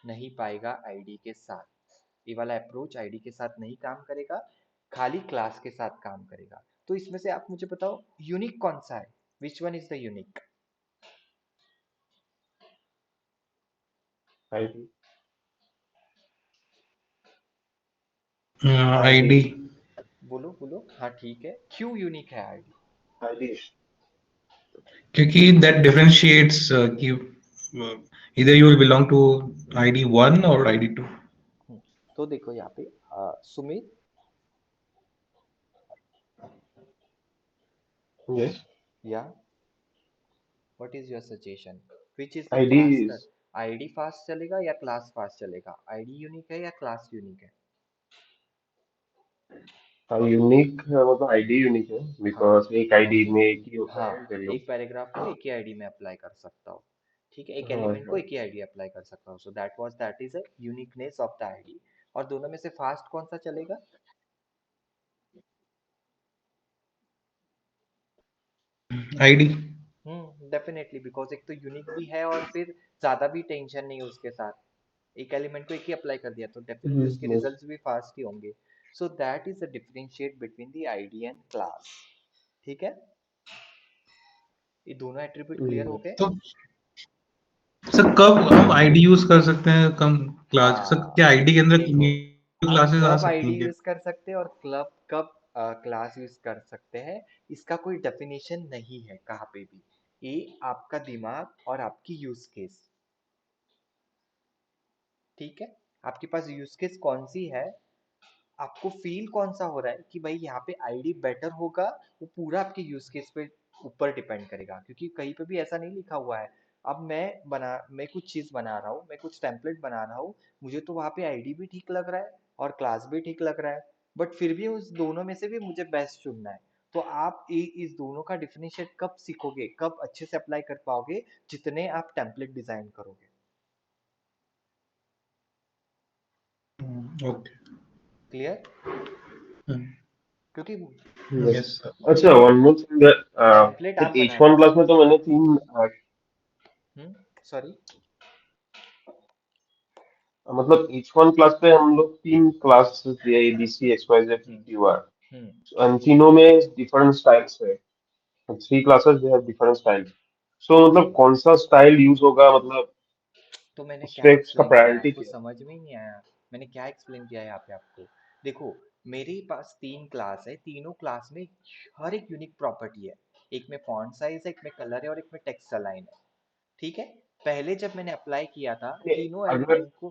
नहीं पाएगा आईडी के साथ, ये वाला अप्रोच आईडी के साथ नहीं काम करेगा, खाली क्लास के साथ काम करेगा। तो इसमें से आप मुझे बताओ यूनिक कौन सा है, which one is the unique? ID, ID, ID, बोलो बोलो, हाँ ठीक है, क्यों यूनिक है आईडी? आईडी। क्योंकि that differentiates कि either you will belong to ID 1 or ID 2। तो देखो यहाँ पे सुमित Yes. या what is your suggestion, which is the ID faster? is ID fast चलेगा या क्लास फास्ट चलेगा? आईडी यूनिक है या क्लास यूनिक है? यूनिक, मतलब आईडी यूनिक है, हाँ, बिकॉज एक आईडी में एक ही होता है हाँ, वैल्यू। एक पैराग्राफ को एक ही आईडी में अप्लाई कर सकता हूँ। ठीक है, एक हाँ एलिमेंट को हाँ। एक ही आईडी अप्लाई कर सकता हूँ, so that is a uniqueness of the ID. और दोनों में से फास्ट कौन सा चलेगा? आईडी। डेफिनेटली, बिकॉज एक तो यूनिक भी है और फिर ज्यादा भी टेंशन नहीं उसके साथ। एक एलिमेंट को एक ही अप्लाई कर दिया तो डेफिनेटली उसके yes। रिजल्ट्स भी फास्ट ही होंगे। So that is the differentiate between the ID and class. ठीक है, ये दोनों एट्रीब्यूट क्लियर हो गए? तो सर कब हम आईडी यूज कर सकते हैं कम क्लास? सर क्या हाँ, आईडी के अंदर देखो, आप क्लासेस आ कब सकती आईडी हैं क्या? यूज कर सकते हैं और क्लब कब क्लास यूज कर सकते हैं, इसका कोई डेफिनेशन नहीं है कहाँ पे भी। ये आपका दिमाग और आपकी यूज केस। ठीक है, आपके पास यूज केस कौन सी है, आपको फील कौन सा हो रहा है कि भाई यहाँ पे आईडी बेटर होगा, वो पूरा आपके यूज केस पे ऊपर डिपेंड करेगा। क्योंकि कहीं पे भी ऐसा नहीं लिखा हुआ है। अब मैं कुछ चीज बना रहा हूँ, मैं कुछ टेम्पलेट बना रहा हूँ, मुझे तो वहाँ पे आईडी भी ठीक लग रहा है और क्लास भी ठीक लग रहा है, बट फिर भी उस दोनों में से भी मुझे बेस्ट चुनना है। तो आप इस दोनों का डिफरेंशिएट कब सीखोगे, कब अच्छे से अप्लाई कर पाओगे? जितने आप टेम्पलेट डिजाइन करोगे। ओके। क्लियर? क्योंकि yes। Yes sir. अच्छा, one more thing that template आप फिर एच वन बनाएंगे। क्लास में तो मैंने तीन सॉरी। मतलब एच वन क्लास पे हम लोग तीन क्लासेस दिए, A B C X Y Z P hmm Q R. Hmm and तीनों में डिफरेंट स्टाइल्स है। Three classes they have different styles. So मतलब कौन सा स्टाइल यूज होगा, मतलब तो मैंने उस क्या पे उसका एक्सप्लेन किया है प्रायोरिटी आपको, क्या समझ में ही नहीं आया? मैंने क्या एक्सप्लेन किया है यहाँ पे आपको? देखो, मेरे पास तीन क्लास है, तीनों क्लास में हर एक यूनिक प्रॉपर्टी है। एक में फॉन्ट साइज है, एक में कलर है और एक में टेक्स्ट अलाइन है। ठीक है, पहले जब मैंने अप्लाई किया था है? तीनों अगर एलिमेंट को,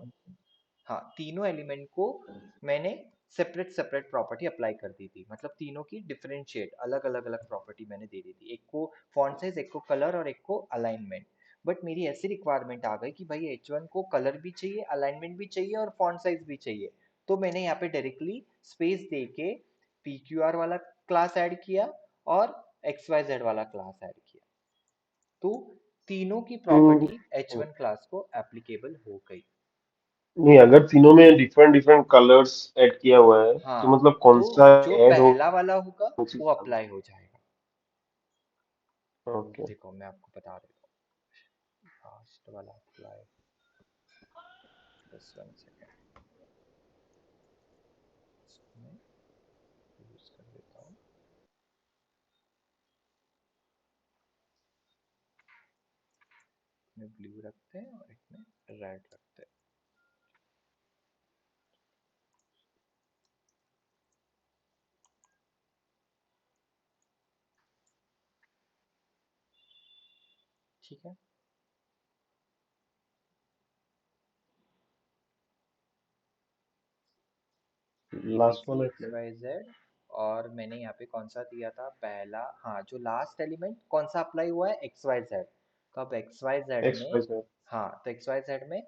हाँ, तीनों एलिमेंट को मैंने सेपरेट सेपरेट प्रॉपर्टी अप्लाई कर दी थी। मतलब तीनों की डिफरेंशिएट अलग अलग अलग प्रॉपर्टी मैंने दे दी थी, एक को फॉन्ट साइज, एक को कलर और एक को अलाइनमेंट। बट मेरी ऐसी रिक्वायरमेंट आ गई कि भाई H1 को कलर भी चाहिए, अलाइनमेंट भी चाहिए और फॉन्ट साइज भी चाहिए। तो मैंने यहाँ पे डायरेक्टली स्पेस दे के PQR वाला क्लास ऐड किया और XYZ वाला क्लास ऐड किया। तो तीनों की हम्म, प्रॉपर्टी H1 क्लास को एप्लीकेबल हो गई। नहीं, अगर तीनों में डिफरेंट डिफरेंट कलर्स ऐड किया हुआ है तो हाँ, मतलब कौन तो सा जो ऐड हो पहला वाला होगा वो सकता अप्लाई हो जाएगा। है? ओके। देखो मैं आपको बता देता हूँ, फास्ट वाला अप्लाई, बस 1 सेकेंड, इसको मैं यूज कर देता हूँ। में ब्लू रखते हैं और एक में रेड रखते हैं। ठीक है, ए बी लास्ट सी वाला एक्स वाई जेड। और मैंने यहाँ पे कौन सा दिया था पहला, हाँ, जो लास्ट एलिमेंट कौन सा अप्लाई हुआ है, एक्स वाई जेड। तो अब एक्स वाई जेड एक्स में, वाई जेड। हाँ, तो एक्स वाई जेड में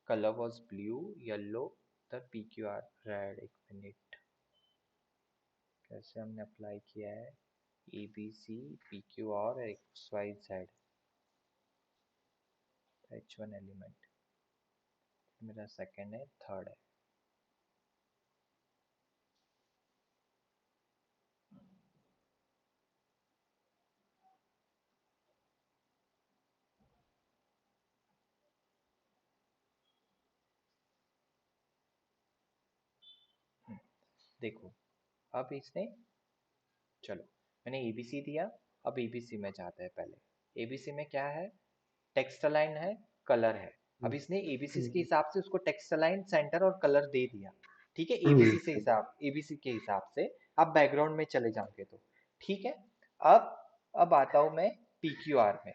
colour was blue, yellow, the P Q R red. एक मिनट, कैसे हमने अप्लाई किया है? A B C P Q R X Y Z, H one element, मेरा सेकेंड है, थर्ड है। देखो, अब इसने, चलो, मैंने एबीसी दिया। अब एबीसी में जाते हैं पहले। एबीसी में क्या है? टेक्स्ट अलाइन है, कलर है। अब इसने एबीसी के हिसाब से उसको टेक्स्ट अलाइन, सेंटर और कलर दे दिया। ठीक है, एबीसी के हिसाब से। अब बैकग्राउंड में चले जाओगे तो ठीक है। अब अब आता हूं मैं पीक्यूआर में।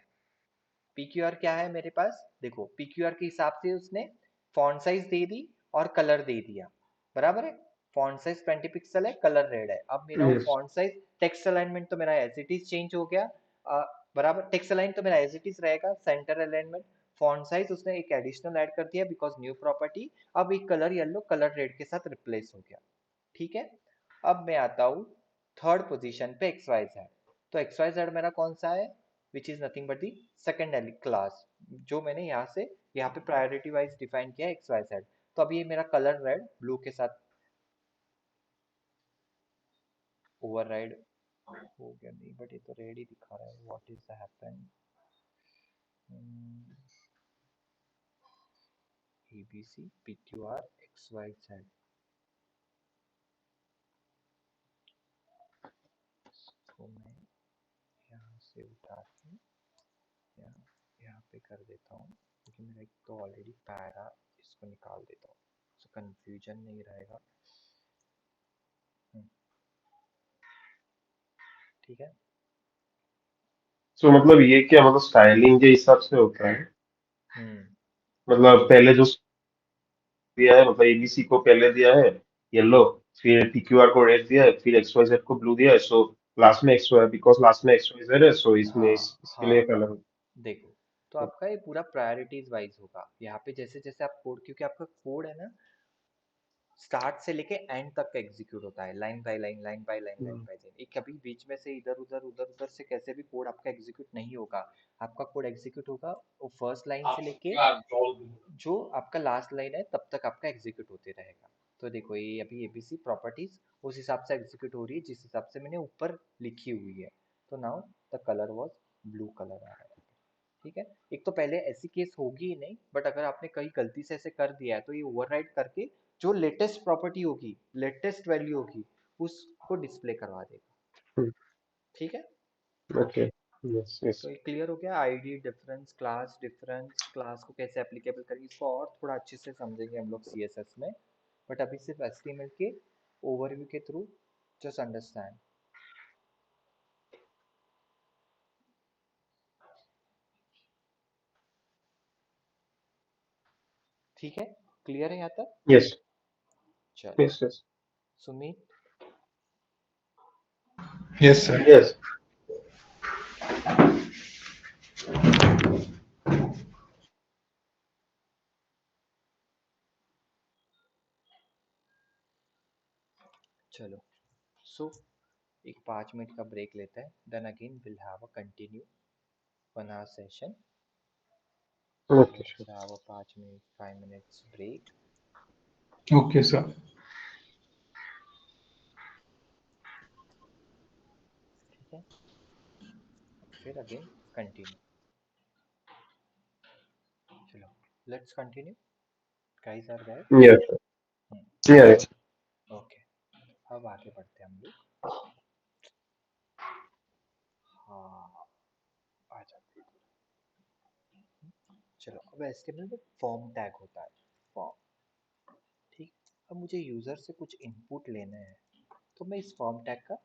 पीक्यूआर क्या है मेरे पास? देखो, पीक्यूआर के हिसाब से उसने फॉन्ट साइज दे दी और कलर दे दिया, बराबर है। फॉन्ट साइज 20 पिक्सल है, कलर रेड है। अब मेरा वो yes. Font size, text alignment तो मेरा एज इट इज चेंज हो गया, बराबर टेक्स्ट अलाइन तो मेरा एज इट इज रहेगा, सेंटर अलाइनमेंट। फॉन्ट साइज उसने एक एडिशनल ऐड कर दिया बिकॉज न्यू प्रॉपर्टी। अब एक कलर येलो कलर रेड के साथ रिप्लेस हो गया। ठीक है, अब मैं आता हूँ थर्ड पोजीशन पे एक्स वाई जेड। तो एक्स वाई जेड मेरा कौन सा है, which is nothing but the second class, जो मैंने यहाँ पे प्रायोरिटी वाइज डिफाइन किया एक्स वाई जेड। तो अब ये मेरा कलर रेड ब्लू के साथ ओवरराइड हो गया, नहीं बट ये तो रेड ही दिखा रहा है, what is happen. A B C P Q R X Y Z. तो मैं यहाँ से उठा के यहाँ यहाँ पे कर देता हूँ, क्योंकि मेरा एक तो ऑलरेडी पैरा, इसको निकाल देता हूँ तो कंफ्यूजन नहीं रहेगा। ठीक है। So मतलब ये क्या मतलब स्टाइलिंग के हिसाब से होता है? हम्म मतलब पहले जो दिया है मतलब एबीसी को पहले दिया है येलो, फिर पीक्यूआर को रेड दिया है, फिर एक्स वाई जेड को ब्लू दिया है। सो लास्ट में एक्स वाई, बिकॉज लास्ट में एक्स वाई जेड है, सो इसमें हाँ इसके लिए हाँ, कलर। देखो तो आपका ये पूरा प्रायोरिटीज वाइज होगा यहाँ पे, जैसे जैसे आप कोड, क्योंकि आपका कोड है ना स्टार्ट से लेके एंड तक का एग्जीक्यूट होता है, line by line, line by line, line by line. एक कभी बीच में से इधर उधर से कैसे भी कोड आपका एग्जीक्यूट नहीं होगा। आपका कोड एग्जीक्यूट होगा वो फर्स्ट लाइन से लेके जो आपका लास्ट लाइन है तब तक आपका एग्जीक्यूट होते रहेगा। तो देखो ये अभी एबीसी प्रॉपर्टीज उस हिसाब से एग्जीक्यूट हो रही है जिस हिसाब से मैंने ऊपर लिखी हुई है। तो now the colour was blue colour आ रहा है। ठीक है, एक तो पहले ऐसी केस होगी ही नहीं, बट अगर आपने कहीं गलती से ऐसे कर दिया है तो ये ओवरराइड करके जो लेटेस्ट प्रॉपर्टी होगी, लेटेस्ट वैल्यू होगी, उसको डिस्प्ले करवा देगा। ठीक है, ओके, यस यस। तो ये क्लियर हो गया, आईडी डिफरेंस, क्लास को कैसे एप्लीकेबल करेंगे, इसको और थोड़ा अच्छे से समझेंगे हम लोग सीएसएस में, बट अभी सिर्फ एचटीएमएल के ओवरव्यू के थ्रू जस्ट अंडरस्टैंड। ठीक है, क्लियर है यहाँ तक? यस चलो, yes yes Sumit. Yes sir. Yes. चलो, सो एक 5 मिनट का ब्रेक लेते हैं, then again will have a continue 1 hour session. So okay let's have a 5 minutes break. Okay sir. ठीक है, फिर अगेन कंटिन्यू। चलो, let's continue. Guys are there? Yes yes. Okay, अब आगे बढ़ते हैं हम लोग। हाँ, आ जाते हैं। चलो, अब एचटीएमएल में फॉर्म टैग होता है, फॉर्म। ठीक, अब मुझे यूजर से कुछ इनपुट लेना है, तो मैं इस फॉर्म टैग का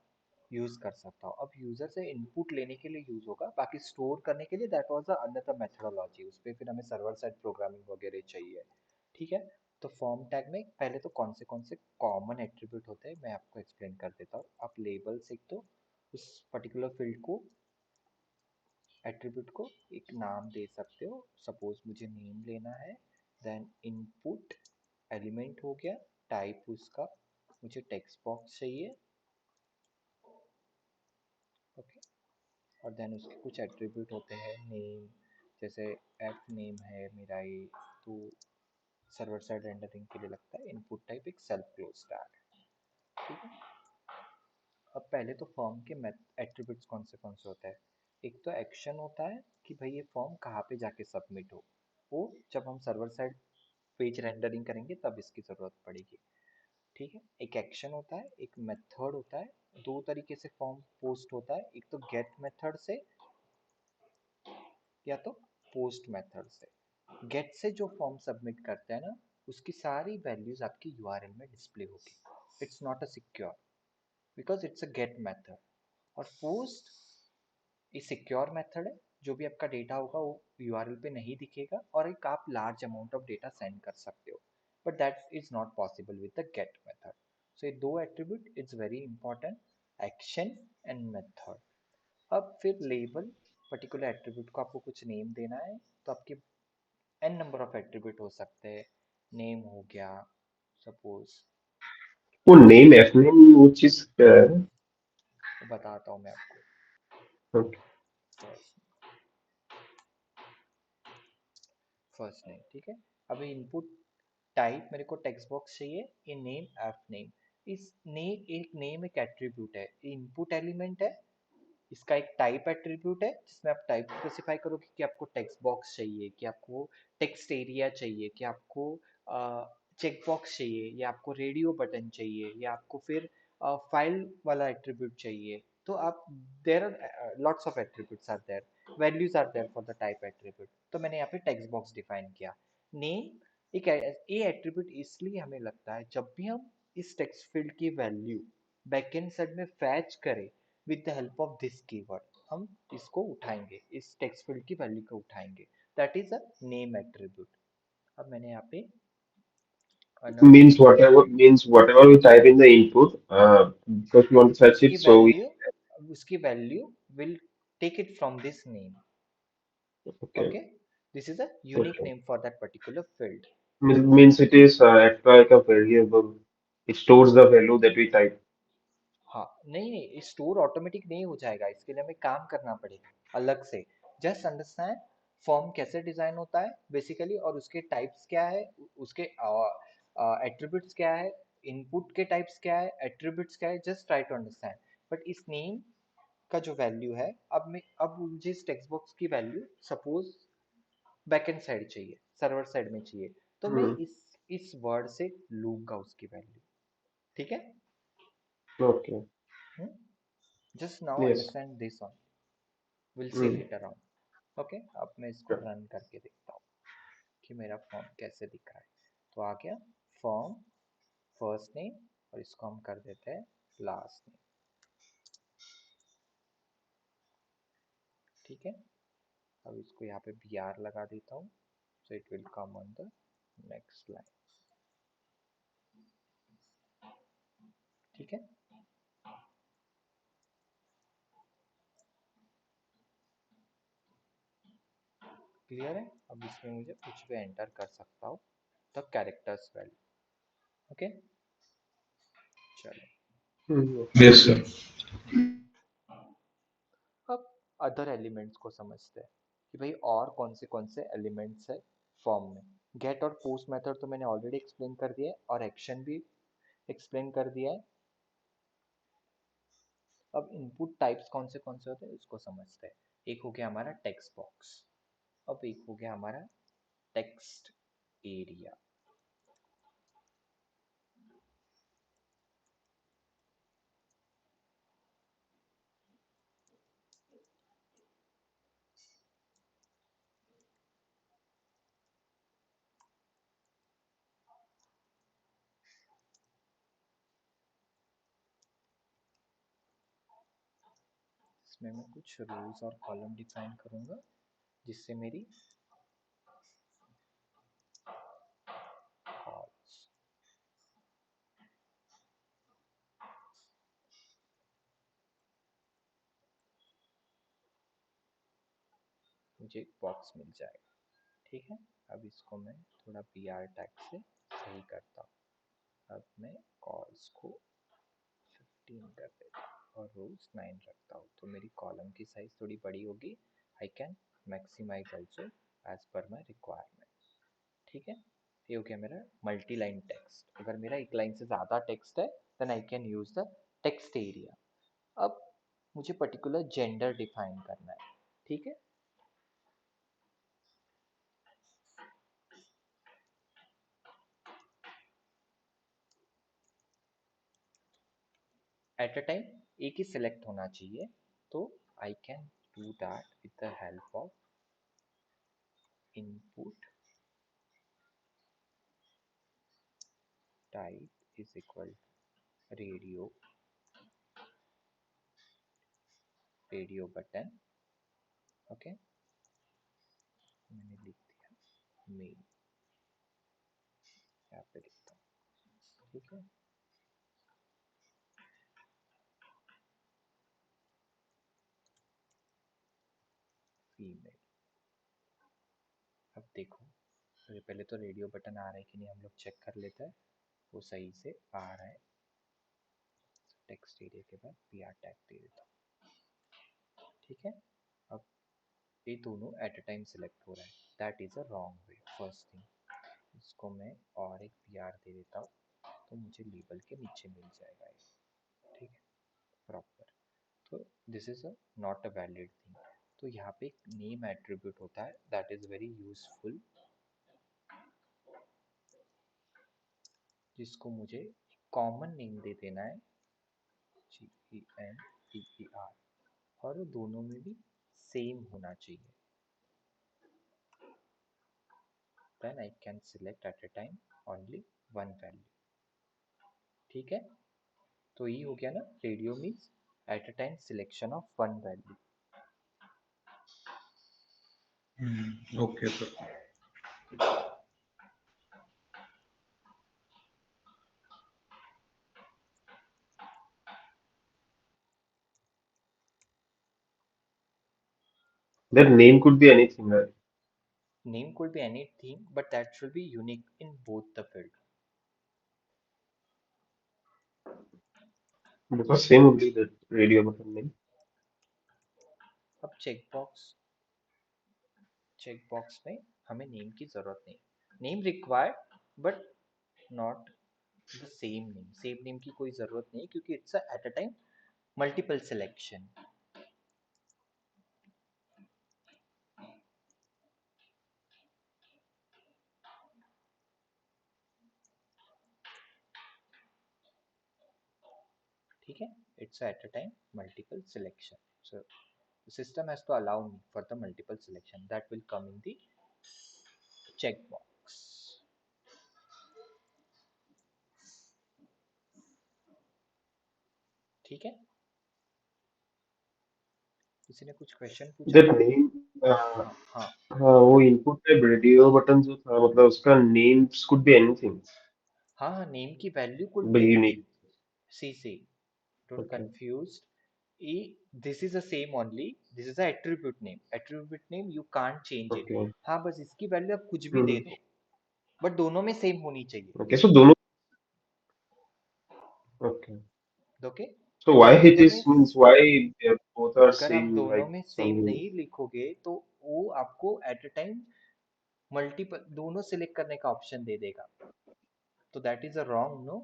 यूज कर सकता हूँ। अब यूजर से इनपुट लेने के लिए यूज होगा, बाकी स्टोर करने के लिए that was the another methodology, उस पे फिर हमें सर्वर साइड प्रोग्रामिंग वगैरह चाहिए। ठीक है, तो फॉर्म टैग में पहले तो कौन से कॉमन एट्रीब्यूट होते हैं मैं आपको एक्सप्लेन कर देता हूँ। आप लेबल से तो उस पर्टिकुलर फील्ड को, एट्रीब्यूट को एक नाम दे सकते हो, सपोज मुझे नेम लेना है। देन इनपुट एलिमेंट हो गया, टाइप उसका मुझे टेक्स्ट बॉक्स चाहिए। ओके, और देन उसके कुछ एट्रीब्यूट होते हैं नेम, जैसे एफ नेम है मेरा ये, तो सर्वर साइड रेंडरिंग के लिए लगता है। इनपुट टाइप एक सेल्फ क्लोज टैग। ठीक है, अब पहले तो फॉर्म के एट्रीब्यूट्स कौन से होते हैं। एक तो एक्शन होता है कि भाई ये फॉर्म कहाँ पे जाके सबमिट हो, वो जब हम सर्वर साइड पेज रेंडरिंग करेंगे तब इसकी ज़रूरत पड़ेगी। ठीक है, एक एक्शन होता है, एक मेथड होता है। दो तरीके से फॉर्म पोस्ट होता है, एक तो गेट मेथड से या तो पोस्ट मेथड से। गेट से जो फॉर्म सबमिट करते हैं ना, उसकी सारी वैल्यूज आपकी यूआरएल में डिस्प्ले होगी। It's not a secure because it's a get method. और पोस्ट ये सिक्योर मेथड है, जो भी आपका डेटा होगा वो यूआरएल पे नहीं दिखेगा, और एक आप large amount of data send कर सकते हो, but that is not possible with the get method. So ये दो attribute it's very important, action and method. अब फिर लेबल, पर्टिकुलर एट्रीब्यूट को आपको कुछ नेम देना है, तो आपके n नंबर ऑफ एट्रीब्यूट हो सकते हैं। नेम हो गया सपोज, वो नेम एफ नेम वो चीज क्या है? बताता हूँ मैं आपको। Okay. फर्स्ट नेम, ठीक है। अभी इनपुट टाइप मेरे को टेक्स्ट बॉक्स चाहिए, ये नेम एफ नेम। इस नेम एक एट्रीब्यूट है, इनपुट एलिमेंट है, इसका एक टाइप एट्रीब्यूट है जिसमें आप टाइप स्पेसिफाई करोगे कि आपको टेक्स्ट बॉक्स चाहिए, कि आपको टेक्स्ट एरिया चाहिए, कि आपको चेक बॉक्स चाहिए, या आपको रेडियो बटन चाहिए, या आपको फिर फाइल वाला एट्रीब्यूट चाहिए। तो आप, there are lots of attributes are there, values are there for the type attribute. तो मैंने यहाँ पे टेक्स्ट बॉक्स डिफाइन किया। नेम एक ये एट्रीब्यूट इसलिए हमें लगता है जब भी हम इस टेक्स्ट फील्ड की वैल्यू बैकएंड साइड में फैच करें with the help of this keyword, हम इसको उठाएंगे, इस टेक्स्ट फील्ड की वैल्यू को उठाएंगे, that is a name attribute. अब मैंने यहाँ पे another, Means whatever we type in the input, because we want to fetch उसकी it, so we वैल्यू उसकी value will take it from this name. okay, okay, this is a unique okay. Name for that particular field. Means it is act like a variable. It stores the value that we type. हाँ, नहीं नहीं, store automatic नहीं हो जाएगा, इसके लिए हमें काम करना पड़ेगा अलग से। जस्ट अंडरस्टैंड फॉर्म कैसे डिजाइन होता है बेसिकली, और उसके टाइप्स क्या है, उसके एट्रीब्यूट्स क्या है, इनपुट के टाइप्स क्या है, एट्रीब्यूट्स क्या है, just try to understand. But इस नेम का जो वैल्यू है, अब मुझे इस टेक्स्ट बॉक्स की वैल्यू सपोज बैकएंड साइड चाहिए, सर्वर साइड में चाहिए, तो मैं Hmm. इस वर्ड से लूंगा उसकी वैल्यू। ठीक है, Okay. Just now Yes. Understand this on, will see Hmm. Later on. Okay, अब मैं इसको Yeah. रन करके देखता हूँ कि मेरा फॉर्म कैसे दिख रहा है। तो आ गया फॉर्म फर्स्ट नेम, और इसको हम कर देते हैं लास्ट नेम। ठीक है, अब इसको यहाँ पे बी आर लगा देता हूँ, so it will come on the next line. ठीक है, क्लियर है। अब इसमें मुझे कुछ भी एंटर कर सकता हूँ, द कैरेक्टर्स वैल्यू। ओके, चलो Hmm. Yes sir. अब अदर एलिमेंट्स को समझते हैं कि भाई और कौन से एलिमेंट्स है फॉर्म में। गेट और पोस्ट मेथड तो मैंने ऑलरेडी एक्सप्लेन कर दिया है, और एक्शन भी एक्सप्लेन कर दिया है। अब इनपुट टाइप्स कौन से होते हैं उसको समझते हैं। एक हो गया हमारा टेक्स्ट बॉक्स, अब एक हो गया हमारा टेक्स्ट एरिया। इसमें मैं कुछ रोज और कॉलम डिफाइन करूंगा जिससे मेरी कॉल्स, मुझे एक बॉक्स मिल जाएगा। ठीक है, अब इसको मैं थोड़ा पी आर टैग से सही करता हूँ। अब मैं कॉल्स को 15 कर देता हूँ और रोज 9 रखता हूँ, तो मेरी कॉलम की साइज थोड़ी बड़ी होगी। I can maximise also as per my requirement. ठीक है, ये हो गया मेरा मल्टी लाइन टेक्स्ट। अगर मेरा एक लाइन से ज़्यादा टेक्स्ट है then I can use the text area. अब मुझे पर्टिकुलर जेंडर डिफाइन करना है। ठीक है, एट अ टाइम एक ही सिलेक्ट होना चाहिए, तो I can do that with the help of input type is equal radio, radio button. Okay, मैंने लिख दिया मेल, यहाँ पे लिखता हूँ। ठीक है, फीमेल। अब देखो, पहले तो रेडियो बटन आ रहा है कि नहीं हम लोग चेक कर लेते हैं। वो सही से आ रहा है। टेक्स्ट एरिया के बाद पी आर टैग दे देता हूँ। ठीक है, अब ये दोनों एट अ टाइम सिलेक्ट हो रहा है, that is a wrong way. First thing, इसको मैं और एक पी आर दे देता हूँ तो मुझे लेबल के नीचे मिल जाएगा ये। ठीक है, प्रॉपर। तो this is a not a valid thing. तो यहाँ पे एक नेम एट्रीब्यूट होता है, दैट इज वेरी यूजफुल, जिसको मुझे कॉमन नेम दे देना है, GENTER, और दोनों में भी सेम होना चाहिए। Then I can select at a time only one value. ठीक है, तो ये हो गया ना, radio means at a time selection of one value. Okay sir. That name could be anything, right? Name could be anything, but that should be unique in both the field. Because same only the radio button name. अब checkbox में हमें name की जरूरत नहीं, name required but not the same name. Same name की कोई जरूरत नहीं क्योंकि it's eight a time multiple selection. ठीक है, it's at a time multiple selection, so the system has to allow me for the multiple selection that will come in the checkbox। ठीक है, किसी ने कुछ क्वेश्चन पूछा That था? name, हाँ हाँ हाँ वो इनपुट टाइप रेडियो बटन जो था, मतलब उसका names could be anything, हाँ हाँ, नेम की value could be but anything. unique. See don't Okay. Confuse, e this is the same only, this is a attribute name, you can't change it। Okay. हाँ, बस इसकी value आप कुछ भी दे Hmm. दो, बट दोनों में सेम होनी चाहिए। Okay. So दोनों. Okay. ओके, So अगर why आप it दोनों में is means why they both are अगर आप same दोनों like में सेम something. नहीं लिखोगे तो वो आपको एट अ टाइम मल्टीपल दोनों सिलेक्ट करने का ऑप्शन दे देगा, तो that is a wrong no.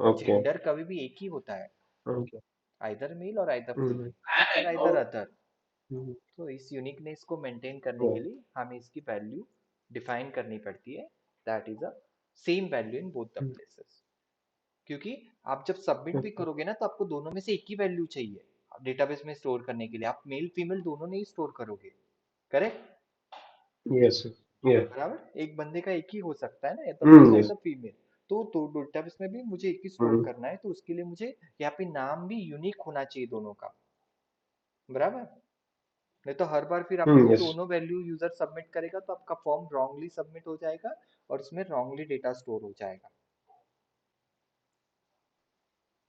Okay. Gender कभी भी एक ही होता है, Okay. आइदर मेल और आइदर Hmm. फीमेल और आइदर अदर। Hmm. तो इस यूनिकनेस को मेंटेन करने Yeah. के लिए हमें इसकी वैल्यू डिफाइन करनी पड़ती है, that is a same value in both the Hmm. Places. क्योंकि आप जब सबमिट भी Okay. करोगे ना तो आपको दोनों में से एक ही वैल्यू चाहिए डेटाबेस में स्टोर करने के लिए। आप मेल फीमेल दोनों नहीं स्टोर करोगे, करेक्ट? Yes. Yes. Yeah. बराबर, एक बंदे का एक ही हो सकता है ना, या तो Hmm. मेल या Yes. तो फीमेल। तो डेटाबेस में भी मुझे एक ही स्टोर Hmm. करना है, तो उसके लिए मुझे यहाँ पे नाम भी यूनिक होना चाहिए दोनों का, बराबर। नहीं तो हर बार फिर आपको Hmm. Yes. दोनों वैल्यू यूजर सबमिट करेगा तो आपका फॉर्म रॉन्गली सबमिट हो जाएगा और उसमें रॉन्गली डेटा स्टोर हो जाएगा।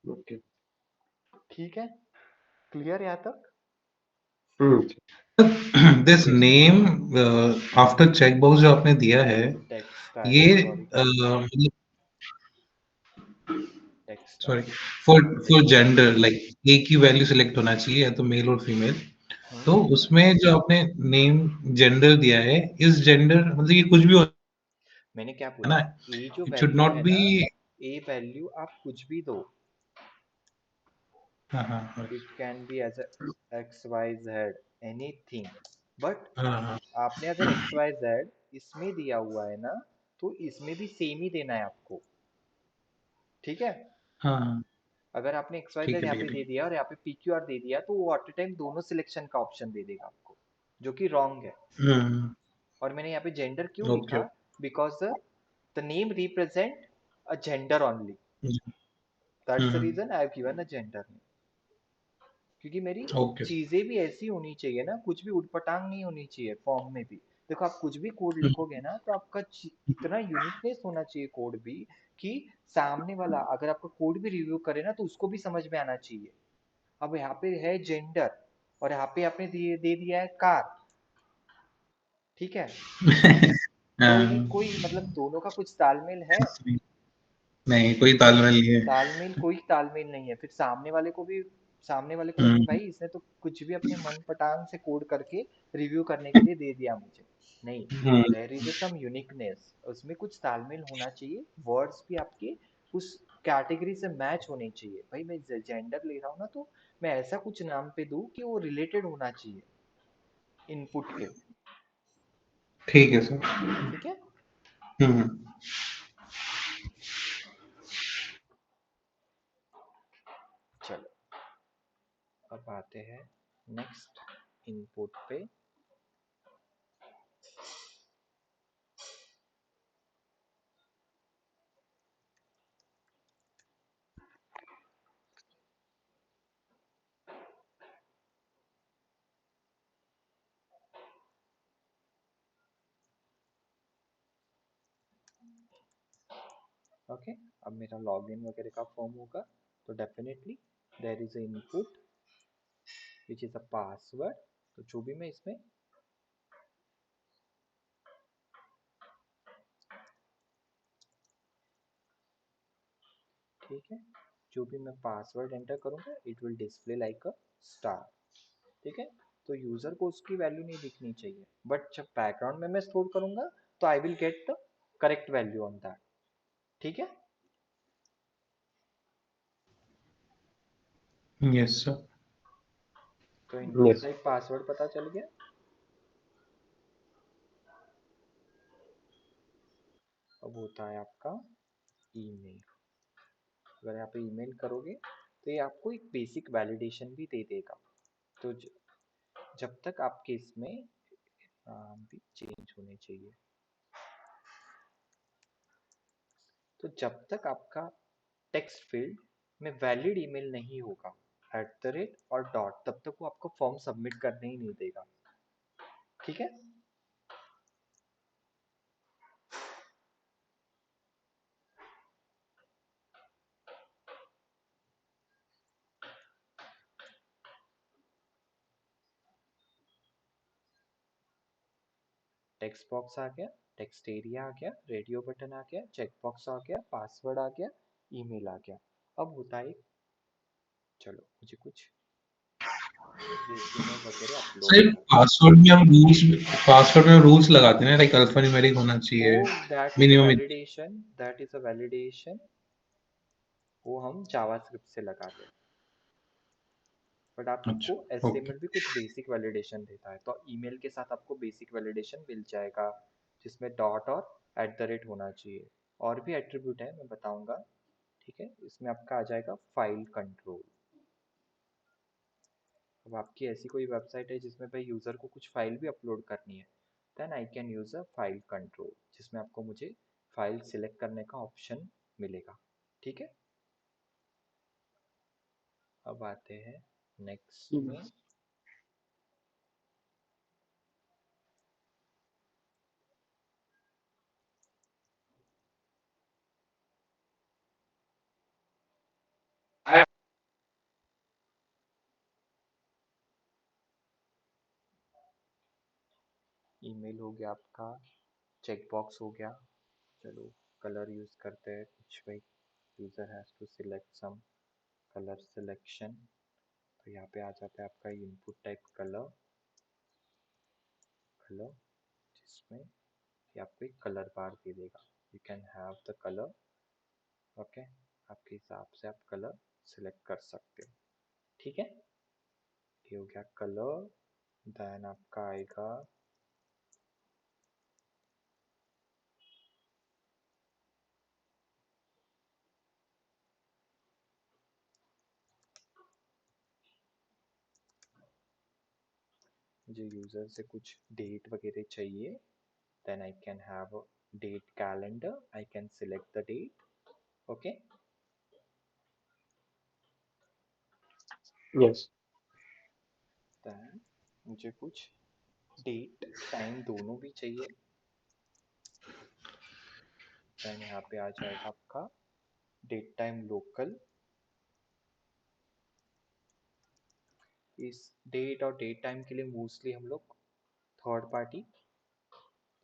Okay. ठीक है, क्लियर यहाँ तक? Hmm. This name after checkbox जो आपने दिया है, टेक्स्ट ये आएगा, सॉरी, टेक्स्ट सॉरी, आएगा। फॉर जेंडर लाइक एक ही वैल्यू सिलेक्ट होना चाहिए, या तो मेल और फीमेल। तो उसमें जो आपने नेम जेंडर दिया है, इस जेंडर मतलब ये कुछ भी हो, मैंने क्या है बोला, ना? ये जो इट शुड वैल्यू नॉट है बी। ना, ए वैल्यू आप कुछ भी दो, हाँ हाँ it can be as X Y Z anything, but हाँ हाँ आपने अगर एक्स वाई जेड इसमें दिया हुआ है ना, तो इसमें भी सेम ही देना है आपको। ठीक है, हाँ हाँ, अगर आपने एक्स वाई ठीक जेड है यहाँ ठीक है पे ठीक दे दिया और यहाँ पे पी क्यू आर दे दिया, तो वो एट टाइम दोनों सिलेक्शन का ऑप्शन दे देगा आपको, जो कि रॉन्ग है। है। और मैंने यहाँ पे जेंडर क्यों ओके लिखा, because the name represent a gender only, that's the reason I have given a gender. क्योंकि मेरी ओके। चीजें भी ऐसी होनी चाहिए ना, कुछ भी उटपटांग नहीं होनी चाहिए फॉर्म में भी। देखो, आप कुछ भी कोड लिखोगे ना तो आपका इतना यूनिकनेस होना चाहिए कोड भी, कि सामने वाला अगर आपका कोड भी रिव्यू करे ना तो उसको भी समझ में आना चाहिए। अब यहाँ पे है जेंडर और यहाँ पे आपने दे दिया है कार, ठीक है, हाँ, कोई मतलब दोनों का कुछ तालमेल है? नहीं कोई तालमेल नहीं है। कोई तालमेल नहीं है, फिर सामने वाले को लगेगा हम्म, भाई इसने तो कुछ भी अपने मन पटांग से कोड करके रिव्यू करने के लिए दे दिया मुझे। नहीं, हम्म, देयर इज सम यूनिकनेस, उसमें कुछ तालमेल होना चाहिए, वर्ड्स भी आपके उस कैटेगरी से मैच होने चाहिए। भाई मैं जेंडर ले रहा हूँ ना, तो मैं ऐसा कुछ नाम पे दूं कि वो रिलेटेड होना चाहिए इनपुट के। ठीक है सर। ठीक है, हम्म, चलो अब आते हैं नेक्स्ट इनपुट पे। ओके, अब मेरा लॉगिन वगैरह का फॉर्म होगा, तो definitely there is a input which is a password. तो जो भी मैं इसमें ठीक है, जो भी मैं पासवर्ड एंटर करूंगा it will display like a star. ठीक है, तो यूजर को उसकी वैल्यू नहीं दिखनी चाहिए, बट जब बैकग्राउंड में मैं स्टोर करूंगा तो I will get the correct value on that. ठीक है, यस सर। तो इनपुट यस। का एक पासवर्ड पता चल गया। अब होता है आपका ईमेल। अगर आप ईमेल करोगे तो ये आपको एक बेसिक वैलिडेशन भी दे देगा। तो जब तक आपके इसमें नाम भी चेंज होने चाहिए, तो जब तक आपका टेक्स्ट फील्ड में वैलिड ईमेल नहीं होगा एट द रेट और डॉट, तब तक वो आपको फॉर्म सबमिट करने ही नहीं देगा। ठीक है, टेक्स्ट बॉक्स आ गया, टेक्स्ट एरिया आ गया, रेडियो बटन आ गया, चेक बॉक्स आ गया, पासवर्ड आ गया, ईमेल आ गया। अब होता है, चलो मुझे कुछ रेज्यूमे वगैरह अपलोड सर करना पासवर्ड में रूल्स लगाते हैं लाइक अल्फान्यूमेरिक होना है। वो चाहिए, that is a minimum. Validation, वो हम जावास्क्रिप्ट से लगाते हैं। बट आपको अच्छा, ओके। एचटीएमएल भी कुछ बेसिक वैलिडेशन देता है, तो ईमेल के साथ आपको बेसिक वैलिडेशन मिल जाएगा, जिसमें डॉट और एट द रेट होना चाहिए। और भी एट्रीब्यूट है, मैं बताऊंगा। ठीक है, इसमें आपका आ जाएगा फाइल कंट्रोल। अब आपकी ऐसी कोई वेबसाइट है जिसमें भाई यूज़र को कुछ फाइल भी अपलोड करनी है, then I can use a file control, जिसमें आपको मुझे फाइल सिलेक्ट करने का ऑप्शन मिलेगा। ठीक है, अब आते हैं नेक्स्ट में। ईमेल हो गया आपका, चेक बॉक्स हो गया। चलो कलर यूज़ करते हैं कुछ भाई, user has to select some colour selection. तो यहाँ पे आ जाता है आपका इनपुट टाइप कलर, कलर जिसमें ये आपको एक कलर बार दे देगा, you can have the colour. Okay, आपके हिसाब से आप कलर सिलेक्ट कर सकते हो। ठीक है, ये हो गया कलर। देन आपका आएगा मुझे यूज़र से कुछ डेट वगैरह चाहिए, then I can have date calendar, I can select the date. Okay, yes. Then मुझे कुछ डेट टाइम दोनों भी चाहिए, देन यहाँ पे आ जाएगा आपका डेट टाइम लोकल। इस डेट और डेट टाइम के लिए मोस्टली हम लोग थर्ड पार्टी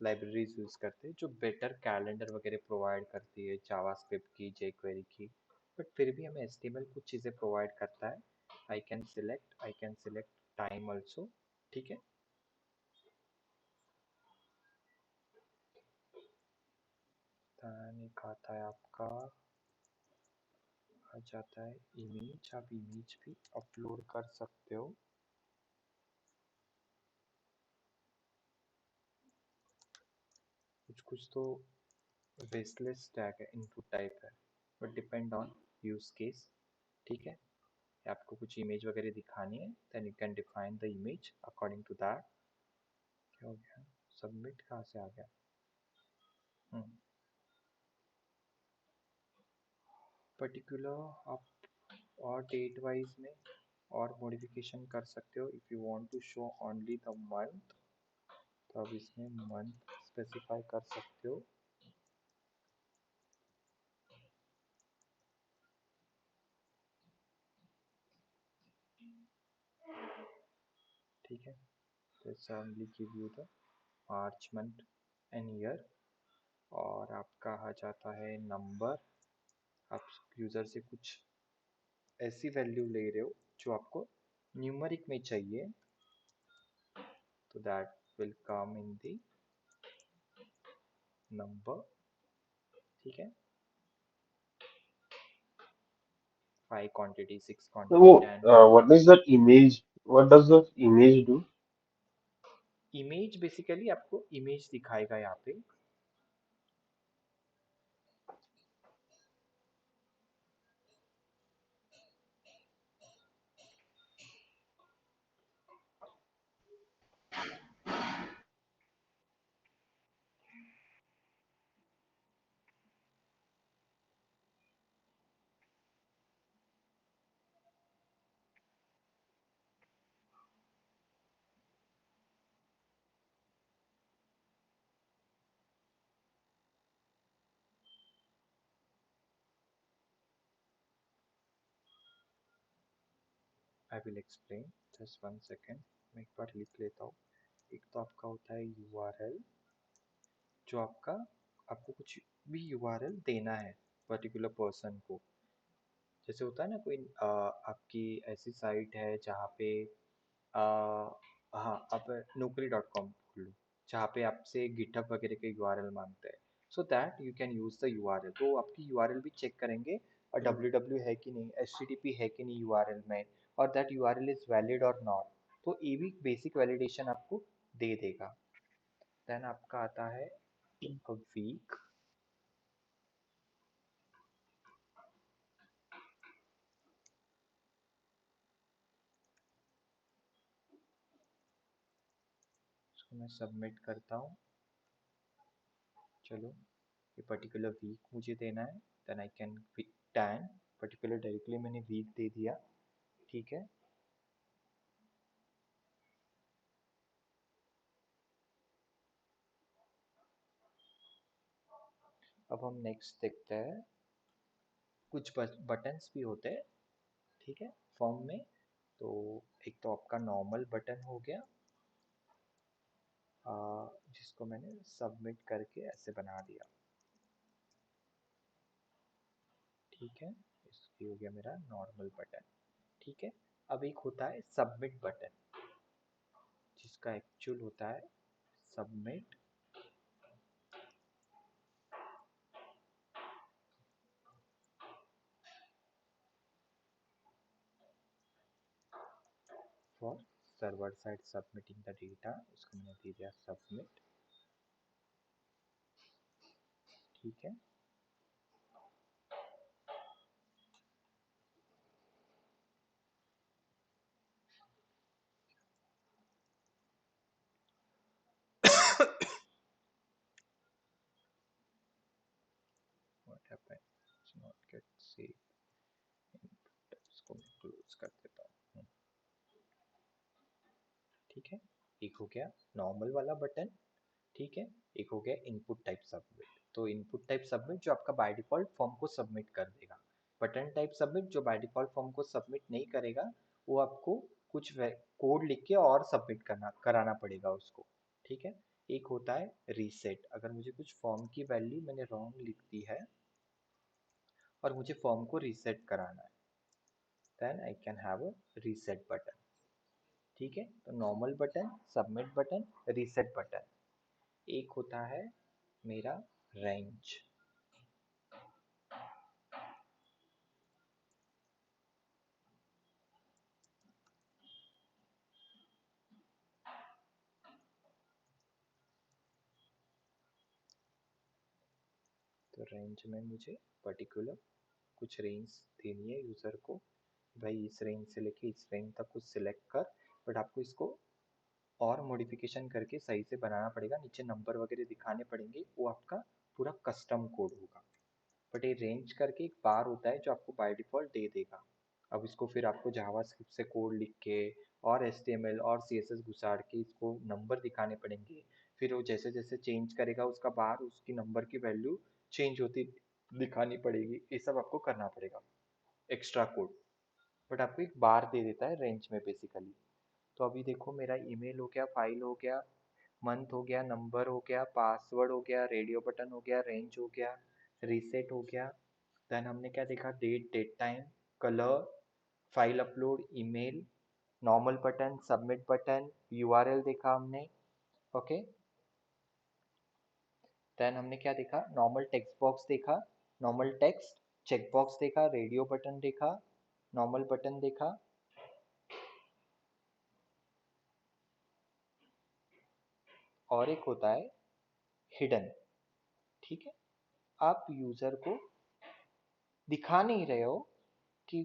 लाइब्रेरीज यूज करते हैं जो बेटर कैलेंडर वगैरह प्रोवाइड करती है जावास्क्रिप्ट की, jQuery की, बट फिर भी हमें HTML कुछ चीज़ें प्रोवाइड करता है। I can select time also, ठीक है। Then एक आता है आपका, आ जाता है इमेज, आप इमेज भी अपलोड कर सकते हो। कुछ कुछ तो बेसलेस टैग है, इनपुट टाइप है, but depend on use case, ठीक है। आपको कुछ इमेज वगैरह दिखानी है, then you can define the image according to that. क्या हो गया, सबमिट कहाँ से आ गया? पर्टिकुलर आप और डेट वाइज में और मॉडिफिकेशन कर सकते हो। If you want to show only the month, तो आप इसमें मंथ स्पेसिफाई कर सकते हो। ठीक है, तो only give you the March month and year. और आपका आ जाता है नंबर, आप यूज़र से कुछ ऐसी वैल्यू ले रहे हो जो आपको न्यूमरिक में चाहिए, तो that will come in the number, ठीक है। 5 quantity, 6 So, quantity, 10 what is that image? What does the image do? Image basically आपको इमेज दिखाएगा यहाँ पे। I will explain, just 1 second, मैं एक बार लिख लेता हूँ। एक तो आपका होता है यूआरएल, जो आपका, आपको कुछ भी यूआरएल देना है पर्टिकुलर पर्सन को। जैसे होता है ना कोई आपकी ऐसी साइट है जहाँ पे आ, हाँ, आप naukri.com खोल लो, जहाँ पे आपसे गिटहब वगैरह के यूआरएल मांगते हैं, so that you can use the URL. तो आपकी यूआरएल भी चेक करेंगे और www है कि नहीं, http है कि नहीं यूआरएल में, और दैट यूआरएल इज वैलिड और नॉट। तो ये भी बेसिक वैलिडेशन आपको दे देगा। देन आपका आता है वीक, उसको मैं सबमिट करता हूँ। चलो, ये पर्टिकुलर वीक मुझे देना है, then I can tan, particular directly मैंने वीक दे दिया, ठीक है। अब हम नेक्स्ट देखते हैं, कुछ बटन्स भी होते हैं, ठीक है, फॉर्म में। तो एक तो आपका नॉर्मल बटन हो गया, जिसको मैंने सबमिट करके ऐसे बना दिया, ठीक है। इसकी हो गया मेरा नॉर्मल बटन, ठीक है। अब एक होता है सबमिट बटन, जिसका एक्चुअल होता है submit for server side submitting the data, इसको मैंने दे दिया सबमिट, ठीक है। What happened, it's not gate save, इसको मैं क्लोज कर देता हूँ, ठीक है। एक हो गया नॉर्मल वाला बटन, ठीक है। एक हो गया इनपुट टाइप सबमिट। तो इनपुट टाइप सबमिट जो आपका बाय डिफॉल्ट फॉर्म को सबमिट कर देगा, बटन टाइप सबमिट जो बाय डिफॉल्ट फॉर्म को सबमिट नहीं करेगा, वो आपको कुछ कोड लिख के और सबमिट करना कराना पड़ेगा उसको, ठीक है। एक होता है रीसेट, अगर मुझे कुछ फॉर्म की वैल्यू मैंने रॉन्ग लिख दी है और मुझे फॉर्म को रीसेट कराना है, then I can have a reset button. ठीक है, तो normal button, submit button, reset button. एक होता है मेरा रेंज। तो रेंज में मुझे पर्टिकुलर कुछ रेंज देनी है यूज़र को, भाई इस रेंज से लेके इस रेंज तक कुछ सिलेक्ट कर, बट आपको इसको और मॉडिफिकेशन करके सही से बनाना पड़ेगा, नीचे नंबर वगैरह दिखाने पड़ेंगे, वो आपका पूरा कस्टम कोड होगा। बट ये रेंज करके एक बार होता है जो आपको बाय डिफ़ॉल्ट दे देगा। अब इसको फिर आपको जावास्क्रिप्ट से कोड लिख के और एचटीएमएल और सीएसएस घुसाड़ के इसको नंबर दिखाने पड़ेंगे। फिर वो जैसे जैसे चेंज करेगा उसका बार, उसकी नंबर की वैल्यू चेंज होती दिखानी पड़ेगी। ये सब आपको करना पड़ेगा, एक्स्ट्रा कोड। बट आपको एक बार दे देता है रेंज में बेसिकली। तो अभी देखो मेरा ईमेल हो गया, फाइल हो गया, मंथ हो गया, नंबर हो गया, पासवर्ड हो गया, रेडियो बटन हो गया, रेंज हो गया, रीसेट हो गया। देन हमने क्या देखा, date, date time, colour, file upload, email, normal button, submit button, URL देखा हमने। ओके, देन हमने क्या देखा, नॉर्मल टेक्स्ट बॉक्स देखा, नॉर्मल टेक्स्ट, चेक बॉक्स देखा, रेडियो बटन देखा, नॉर्मल बटन देखा। और एक होता है हिडन। ठीक है, आप यूजर को दिखा नहीं रहे हो कि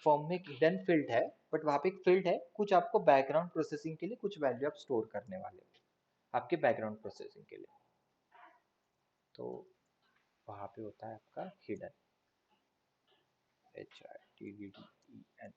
फॉर्म में एक हिडन फील्ड है, बट वहाँ पे एक फील्ड है, कुछ आपको बैकग्राउंड प्रोसेसिंग के लिए कुछ वैल्यू आप स्टोर करने वाले हो आपके बैकग्राउंड प्रोसेसिंग के लिए। तो वहाँ पे होता है आपका हिडन, HIDDEN।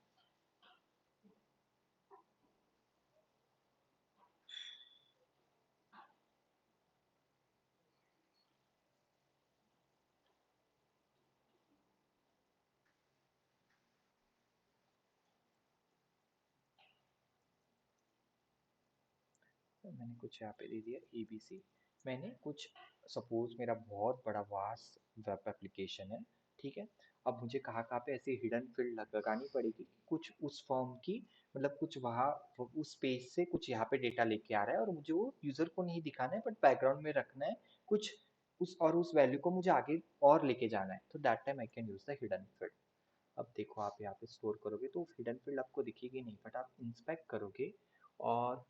मैंने कुछ यहाँ पे दे दिया ABC। मैंने कुछ, सपोज मेरा बहुत बड़ा वास्ट वेब एप्लीकेशन है, ठीक है। अब मुझे कहाँ कहाँ पे ऐसी हिडन फील्ड लगानी पड़ेगी, कुछ उस फॉर्म की, मतलब कुछ वहाँ उस पेज से कुछ यहाँ पे डेटा लेके आ रहा है और मुझे वो यूज़र को नहीं दिखाना है, बट बैकग्राउंड में रखना है कुछ उस, और उस वैल्यू को मुझे आगे और लेके जाना है, तो that time I can use the hidden field. अब देखो आप यहाँ पे स्टोर करोगे तो हिडन फील्ड आपको दिखेगी नहीं, बट आप इंस्पेक्ट करोगे और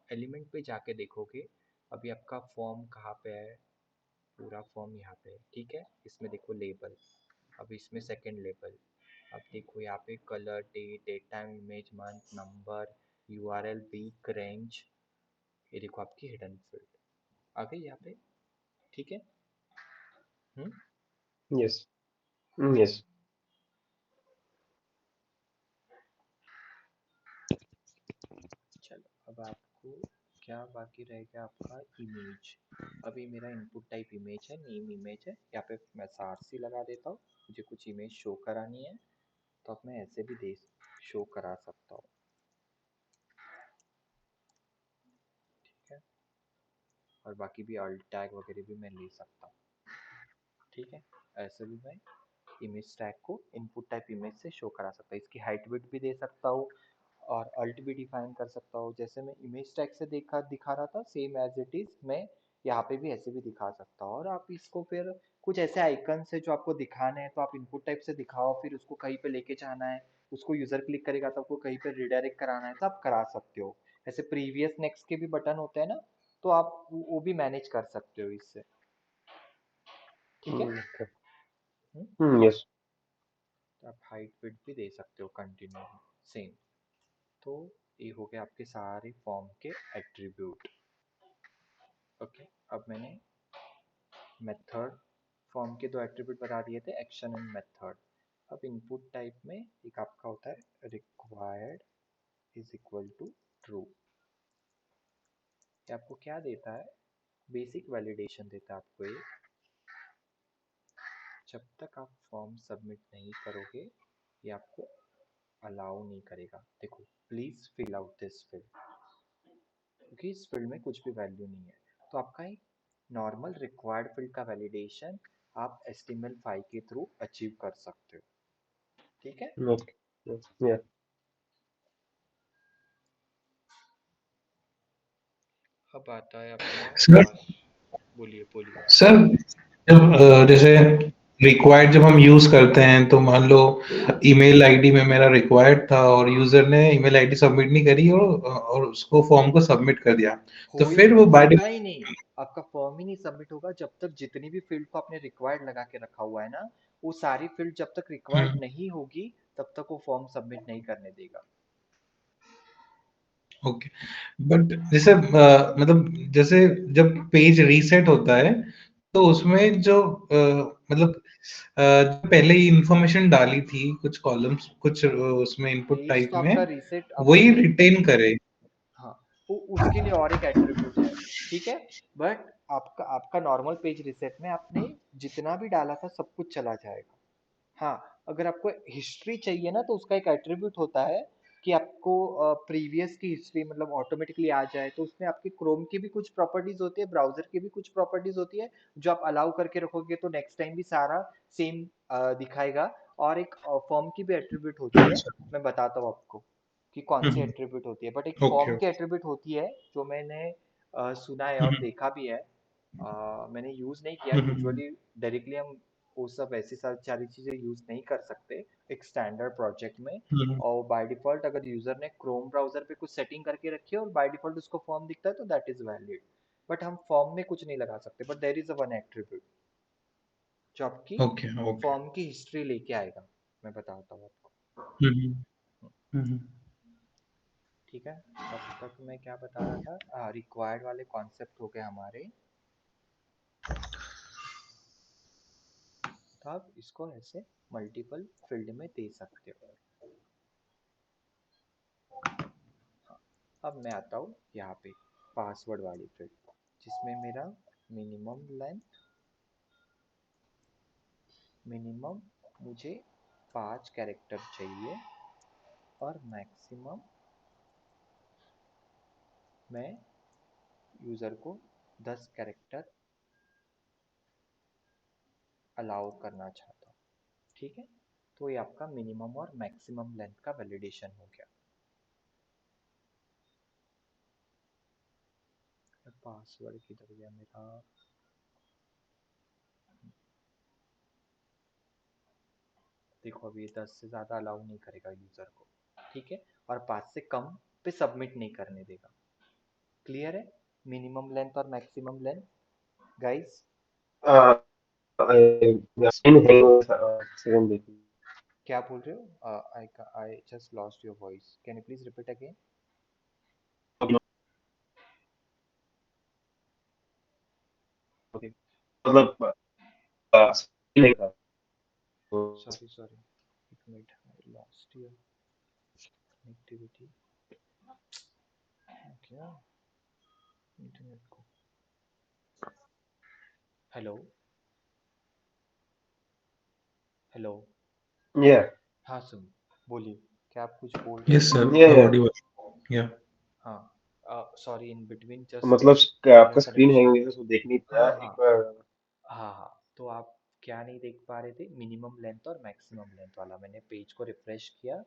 एलिमेंट पे जाके देखोगे। अभी आपका फॉर्म कहाँ पे है, पूरा फॉर्म यहाँ पे है, ठीक है। इसमें देखो लेबल, अब इसमें सेकंड लेबल, अब देखो यहाँ पे colour, date, date time, image, month, number, URL, week, range. ये देखो आपकी हिडन फील्ड आ गई यहाँ पे, ठीक है। हम्म, यस। यस। चलो अब आपको क्या बाकी रह गया, आपका इमेज। अभी मेरा इनपुट टाइप इमेज है, नेम इमेज है, यहाँ पे मैं सारसी लगा देता हूँ, मुझे कुछ इमेज शो करानी है तो अब मैं ऐसे भी दे शो करा सकता हूँ, ठीक है। और बाकी भी अल्ट टैग वगैरह भी मैं ले सकता हूँ, ठीक है। ऐसे भी मैं इमेज टैग को इनपुट टाइप इमेज से शो करा सकता हूँ, इसकी हाइट विड्थ भी दे सकता हूँ और अल्ट भी डिफाइन कर सकता हूँ। जैसे मैं इमेज टैग से दिखा रहा था सेम एज इट इज, मैं यहाँ पे भी ऐसे भी दिखा सकता हूँ। और आप इसको फिर कुछ ऐसे आइकन्स है जो आपको दिखाने हैं तो आप इनपुट टाइप से दिखाओ, फिर उसको कहीं पे लेके जाना है, उसको यूजर क्लिक करेगा तो आपको कहीं पे रिडायरेक्ट कराना है तो आप करा सकते हो। ऐसे प्रीवियस नेक्स्ट के भी बटन होते हैं ना, तो आप वो भी मैनेज कर सकते हो इससे, ठीक है। ओके। हम्म, यस। तो आप हाइट विड्थ भी दे सकते हो कंटिन्यू सेम। तो ये हो गया आपके सारे फॉर्म के एट्रीब्यूट। ओके, अब मैंने मेथड, फॉर्म के दो एट्रीब्यूट बता दिए थे, एक्शन एंड मेथड। अब इनपुट टाइप में एक आपका होता है required is equal to true. ये आपको क्या देता है, बेसिक वैलिडेशन देता है आपको ये, जब तक आप फॉर्म सबमिट नहीं करोगे ये आपको अलाउ नहीं करेगा। देखो, please fill out this field, क्योंकि इस फील्ड में कुछ भी वैल्यू नहीं है। तो आपका एक नॉर्मल रिक्वायर्ड फील्ड का वैलिडेशन आप HTML5 के थ्रू अचीव कर सकते हो। ठीक है। Okay. Yeah. अब आता है अपना सर पास। बोलिए बोलिए। सर जब जैसे रिक्वायर्ड जब हम यूज करते हैं तो मान लो ईमेल आईडी में मेरा रिक्वायर्ड था और यूजर ने ईमेल आईडी सबमिट नहीं करी और उसको फॉर्म को सबमिट कर दिया, तो फिर वो बाय होगा ही नहीं। आपका फॉर्म ही नहीं सबमिट होगा जब तक जितनी भी फील्ड को आपने रिक्वायर्ड लगा के रखा हुआ है ना, वो सारी फील्ड जब तक रिक्वायर्ड डिफॉल्ट। नहीं होगी तब तक वो फॉर्म सबमिट नहीं करने देगा। ओके, बट जैसे मतलब जैसे जब पेज रीसेट होता है तो उसमें जो मतलब जो पहले ही इंफॉर्मेशन डाली थी कुछ कॉलम्स कुछ उसमें इनपुट पेज टाइप तो आपका में रीसेट वही आपने, रिटेन करे। हाँ, वो उसके लिए और एक एट्रीब्यूट है। ठीक है। बट आपका आपका नॉर्मल पेज रिसेट में आपने जितना भी डाला था सब कुछ चला जाएगा। हाँ, अगर आपको हिस्ट्री चाहिए ना तो उसका एक एट्रीब्यूट होता है कि आपको प्रीवियस की हिस्ट्री मतलब ऑटोमेटिकली आ जाए। तो उसमें आपके क्रोम की भी कुछ प्रॉपर्टीज होती है, ब्राउजर की भी कुछ प्रॉपर्टीज होती है, जो आप अलाउ करके रखोगे तो नेक्स्ट टाइम भी सारा सेम दिखाएगा। और एक फॉर्म की भी एट्रीब्यूट होती है, अच्छा। मैं बताता हूँ आपको कि कौन सी हम्म। एट्रीब्यूट होती है। बट एक ओके फॉर्म की ओके। एट्रीब्यूट होती है जो मैंने सुना है और हम्म देखा भी है। मैंने यूज नहीं किया हम्म यूजुअली। डायरेक्टली हम वो सब ऐसी सारी चीजें यूज नहीं कर सकते एक स्टैंडर्ड प्रोजेक्ट में। हम्म। और बाय डिफॉल्ट अगर यूजर ने क्रोम ब्राउजर पे कुछ सेटिंग करके रखी है और बाय डिफॉल्ट उसको फॉर्म दिखता है तो दैट इज वैलिड। बट हम फॉर्म में कुछ नहीं लगा सकते। But there is a one attribute जो आपकी ओके ओके। फॉर्म की हिस्ट्री लेके आएगा। मैं बताता हूँ आपको। हम्म हम्म ठीक है। तब तक मैं क्या बता रहा था, रिक्वायर्ड वाले कॉन्सेप्ट हो गए हमारे। तो आप इसको ऐसे मल्टीपल फील्ड में दे सकते हो। हाँ, अब मैं आता हूँ यहाँ पे पासवर्ड वाली फील्ड, जिसमें मेरा मिनिमम लेंथ, मिनिमम मुझे 5 कैरेक्टर चाहिए और मैक्सिमम मैं यूज़र को 10 कैरेक्टर अलाउ करना चाहता हूँ। ठीक है। तो ये आपका मिनिमम और मैक्सिमम लेंथ का वैलिडेशन हो गया। पासवर्ड किधर गया मेरा। देखो अभी 10 से ज़्यादा अलाउ नहीं करेगा यूज़र को। ठीक है। और 5 से कम पे सबमिट नहीं करने देगा। क्लियर है मिनिमम लेंथ और maximum length guys. Uh, screen hang हो गया था, second देखिए। क्या बोल रहे हो? I just lost your voice, can you please repeat again? Okay. मतलब screen hang था तो सॉरी सॉरी, एक minute, I lost your connectivity. क्या इंटरनेट को। Hello hello. yeah हाँ सुन, बोलिए, क्या आप कुछ बोल रहे यस थे? सर yeah yeah ऑडिबल या। हाँ, सॉरी इन बिटवीन तो जस्ट मतलब मेरा आपका स्क्रीन हैंग हो कनेक्शन। गया था, तो देख नहीं पाया हाँ एक हाँ बार। हाँ हाँ। तो आप क्या नहीं देख पा रहे थे? मिनिमम लेंथ और मैक्सिमम लेंथ वाला मैंने पेज को रिफ्रेश किया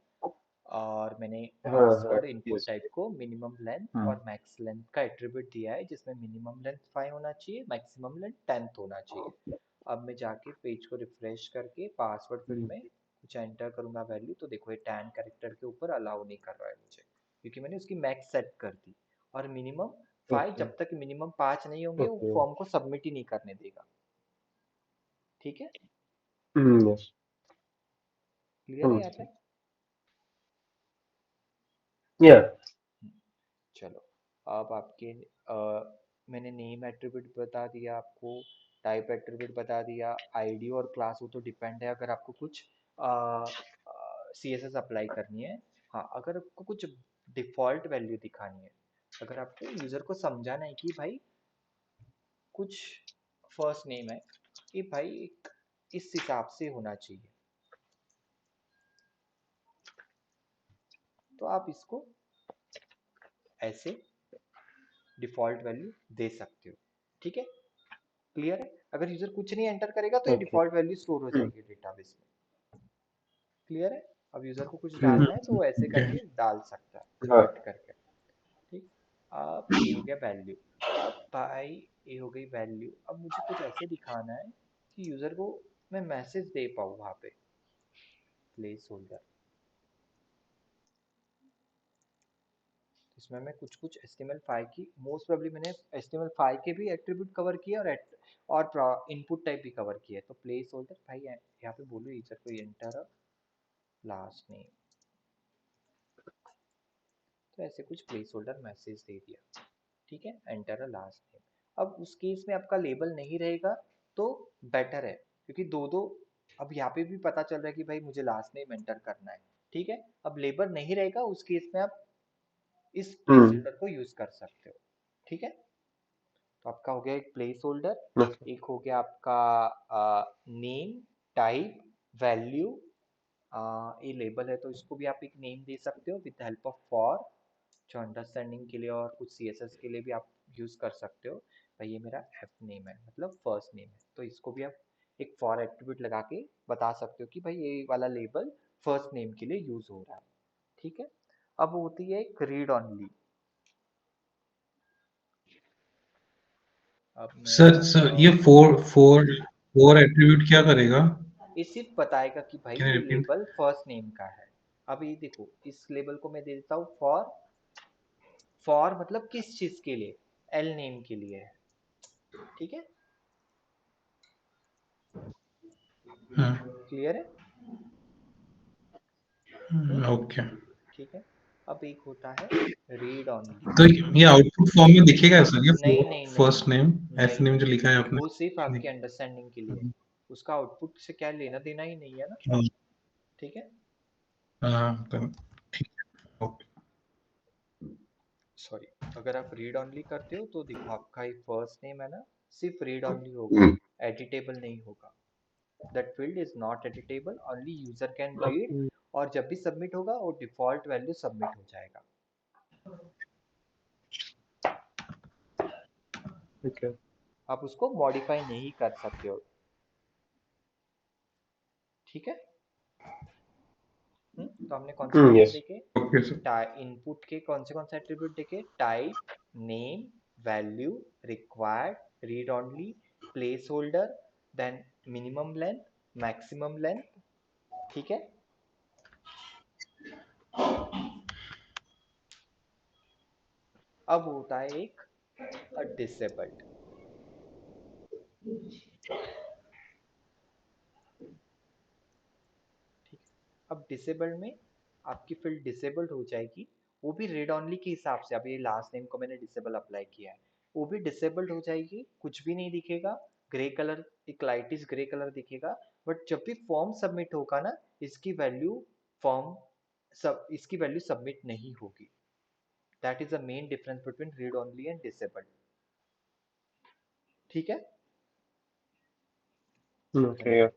और मैंने हाँ हाँ पासवर्ड इनपुट यस। टाइप को मिनिमम लेंथ और मैक्स लेंथ का एट्रीब्यूट दिया है, जिसमें मिनिमम लेंथ 5 होना चाहिए, मैक्सिमम लेंथ 10 होना चाहिए। अब मैं जाके पेज को रिफ्रेश करके पासवर्ड फील्ड में कुछ एंटर करूंगा वैल्यू, तो देखो ये 10 कैरेक्टर के ऊपर अलाउ नहीं कर रहा है मुझे, क्योंकि मैंने उसकी मैक्स सेट कर दी। और मिनिमम 5, ओके जब तक मिनिमम 5 नहीं होंगे वो ओके। फॉर्म को सबमिट ही नहीं करने देगा। ठीक है। यस क्लियर है समझ यहाँ गया। तक? या हम्म, चलो। अब आपके मैंने नेम एट्रीब्यूट बता दिया आपको, टाइप एट्रीब्यूट बता दिया, आईडी और क्लास वो तो डिपेंड है अगर आपको कुछ सीएसएस अप्लाई करनी है। हाँ, अगर आपको कुछ डिफॉल्ट वैल्यू दिखानी है, अगर आपको यूजर को समझाना है कि भाई कुछ फर्स्ट नेम है कि भाई एक इस हिसाब से होना चाहिए, तो आप इसको ऐसे डिफॉल्ट वैल्यू दे सकते हो। ठीक है, क्लियर है? अगर यूजर कुछ नहीं एंटर करेगा तो ये Okay. डिफॉल्ट वैल्यू स्टोर हो Hmm. जाएगी डेटाबेस में। क्लियर है? अब यूजर को कुछ Hmm. डालना है तो वो ऐसे ओके करके डाल सकता है, हाँ. कट करके। ठीक, अब ये हो गया वैल्यू। अब भाई ये हो गई वैल्यू। अब मुझे कुछ ऐसे दिखाना है कि यूजर को मैं मैसेज दे पाऊँ वहां पे। प्लेस होल्डर, इसमें मैं कुछ कुछ HTML5 की, मोस्ट प्रोबेबली मैंने HTML5 के भी एट्रीब्यूट कवर किए और इनपुट टाइप भी कवर किए। तो प्लेस होल्डर भाई यहाँ पे बोलो यूजर को एंटर लास्ट नेम, तो ऐसे कुछ प्लेस होल्डर मैसेज दे दिया। ठीक है, एंटर लास्ट नेम। अब उस केस में आपका लेबल नहीं रहेगा तो बेटर है, क्योंकि दो दो, अब यहाँ पे भी पता चल रहा है कि भाई मुझे लास्ट नेम एंटर करना है। ठीक है, अब लेबल नहीं रहेगा उस केस में आप इस प्लेस Hmm. होल्डर को यूज कर सकते हो। ठीक है, तो आपका हो गया एक प्लेस होल्डर, Okay. एक हो गया आपका नेम, टाइप, वैल्यू। ये लेबल है तो इसको भी आप एक नेम दे सकते हो विद हेल्प ऑफ फॉर, जो अंडरस्टैंडिंग के लिए और कुछ CSS के लिए भी आप यूज कर सकते हो। भाई ये मेरा एफ नेम है, मतलब फर्स्ट नेम है, तो इसको भी आप एक फॉर एट्रीब्यूट लगा के बता सकते हो कि भाई ये वाला लेबल फर्स्ट नेम के लिए यूज हो रहा है। ठीक है, अब होती है एक रीड ऑनली। अब मैं सर सर ये फोर फोर फोर एट्रीब्यूट क्या करेगा? ये सिर्फ बताएगा कि भाई कैन ये रिपीट? लेबल फर्स्ट नेम का है। अब ये देखो, इस लेबल को मैं दे देता हूँ फॉर। फॉर मतलब किस चीज के लिए? एल नेम के लिए है। ठीक है, क्लियर है? हम्म, ओके। ठीक है। अब एक होता है रीड ऑनली। तो ये आउटपुट फॉर्म में दिखेगा सर, ये नहीं नहीं नहीं फर्स्ट नहीं नेम एफ नहीं नेम नहीं, जो लिखा है आपने? वो सिर्फ आपकी अंडरस्टैंडिंग के लिए है। उसका आउटपुट से क्या लेना देना ही नहीं है ना। हाँ ठीक है, हाँ, तो ठीक है, ओके। सॉरी। अगर आप रीड ऑनली करते हो तो देखो आपका एक फर्स्ट नेम है ना, सिर्फ रीड ऑनली होगा, Hmm. एडिटेबल नहीं होगा। That field is not editable, only user can read. और जब भी सबमिट होगा वो डिफॉल्ट वैल्यू सबमिट हो जाएगा। Okay. आप उसको मॉडिफाई नहीं कर सकते हो। ठीक है। तो हमने कौन से Yes. देखे? Okay sir. इनपुट के कौन से एट्रीब्यूट देखे? Type, name, value, required, read only, placeholder, then minimum length, maximum length. ठीक है, अब होता है एक डिसेबल्ड। ठीक है, अब डिसेबल्ड में आपकी फील्ड डिसेबल्ड हो जाएगी, वो भी रीड ऑनली के हिसाब से। अब ये लास्ट नेम को मैंने डिसेबल अप्लाई किया है, वो भी डिसेबल्ड हो जाएगी, कुछ भी नहीं दिखेगा। ग्रे कलर, एक लाइटिश ग्रे कलर दिखेगा। बट जब भी फॉर्म सबमिट होगा ना, इसकी वैल्यू फॉर्म सब, इसकी वैल्यू सबमिट नहीं होगी। That is the main difference between read only and disabled. ठीक है, Okay. हेलो।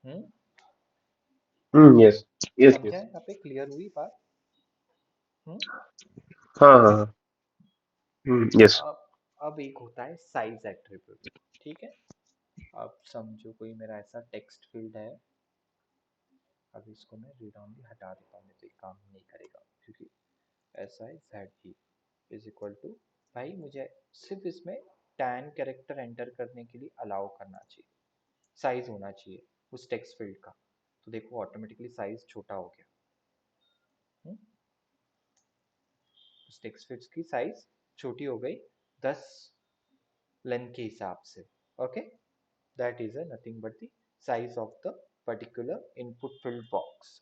Yeah. हम्म, Yes. Yes. समझा Yes. है? यहाँ पे क्लियर हुई बात? हम्म, हाँ हाँ हाँ. Yes. अब एक होता है साइज एट्रीब्यूट। ठीक है, अब समझो कोई मेरा ऐसा टेक्स्ट फील्ड है। अब इसको मैं रीड ऑनली हटा देता हूँ, नहीं तो ये काम नहीं करेगा, क्योंकि ऐसा है ZE इज इक्वल टू, भाई मुझे सिर्फ इसमें 10 कैरेक्टर एंटर करने के लिए अलाउ करना चाहिए, साइज होना चाहिए उस टेक्स्ट फील्ड का। तो देखो ऑटोमेटिकली साइज छोटा हो गया। हम्म, उस टेक्स्ट फील्ड की साइज छोटी हो गई 10 लेंथ के हिसाब से। Okay, that is nothing but the size of the particular input field box.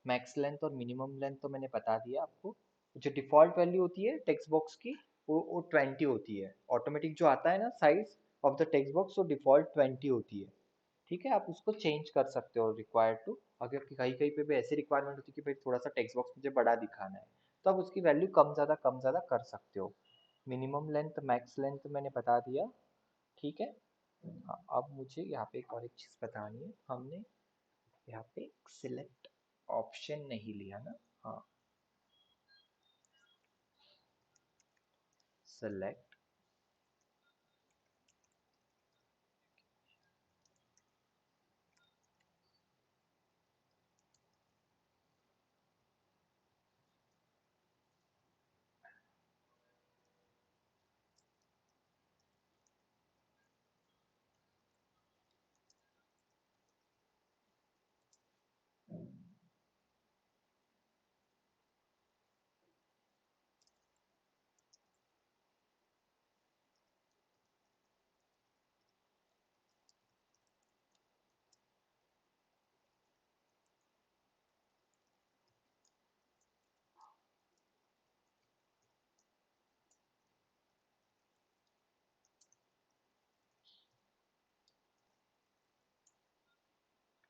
Max length और मिनिमम लेंथ तो मैंने बता दिया आपको। जो डिफॉल्ट वैल्यू होती है टेक्स्ट बॉक्स की, वो 20 होती है। ऑटोमेटिक जो आता है ना size of the text box, वो डिफॉल्ट 20 होती है। ठीक है, आप उसको चेंज कर सकते हो रिक्वायर्ड टू। अगर कहीं कहीं पे भी ऐसी रिक्वायरमेंट होती है कि भाई थोड़ा सा टेक्स्ट बॉक्स मुझे बड़ा दिखाना है, तो आप उसकी वैल्यू कम ज़्यादा कर सकते हो। मिनिमम लेंथ मैक्स लेंथ मैंने बता दिया। ठीक है। हाँ, अब मुझे यहाँ पे एक और एक चीज़ बतानी है। हमने यहाँ पे सिलेक्ट ऑप्शन नहीं लिया ना। हाँ, select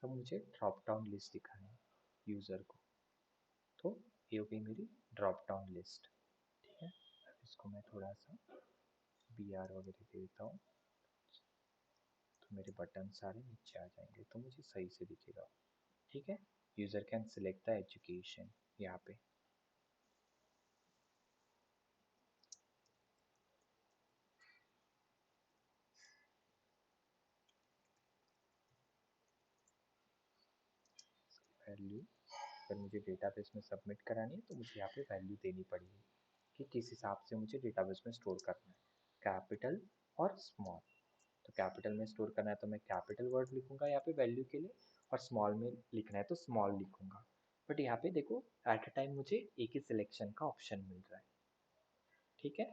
अब मुझे ड्रॉप डाउन लिस्ट दिखाना है यूज़र को, तो ये हो गई मेरी ड्रॉप डाउन लिस्ट। ठीक है, इसको मैं थोड़ा सा बी आर वगैरह दे देता हूँ, तो मेरे बटन सारे नीचे आ जाएंगे तो मुझे सही से दिखेगा। ठीक है, user can select the education यहाँ पे। वैल्यू अगर मुझे डेटाबेस में सबमिट करानी है तो मुझे यहाँ पे वैल्यू देनी पड़ेगी कि किस हिसाब से मुझे डेटाबेस में स्टोर करना है, कैपिटल और स्मॉल। तो कैपिटल में स्टोर करना है तो मैं कैपिटल वर्ड लिखूंगा यहाँ पे वैल्यू के लिए, और स्मॉल में लिखना है तो स्मॉल लिखूंगा। बट यहाँ पे देखो एट अ टाइम मुझे एक ही सिलेक्शन का ऑप्शन मिल रहा है। ठीक है,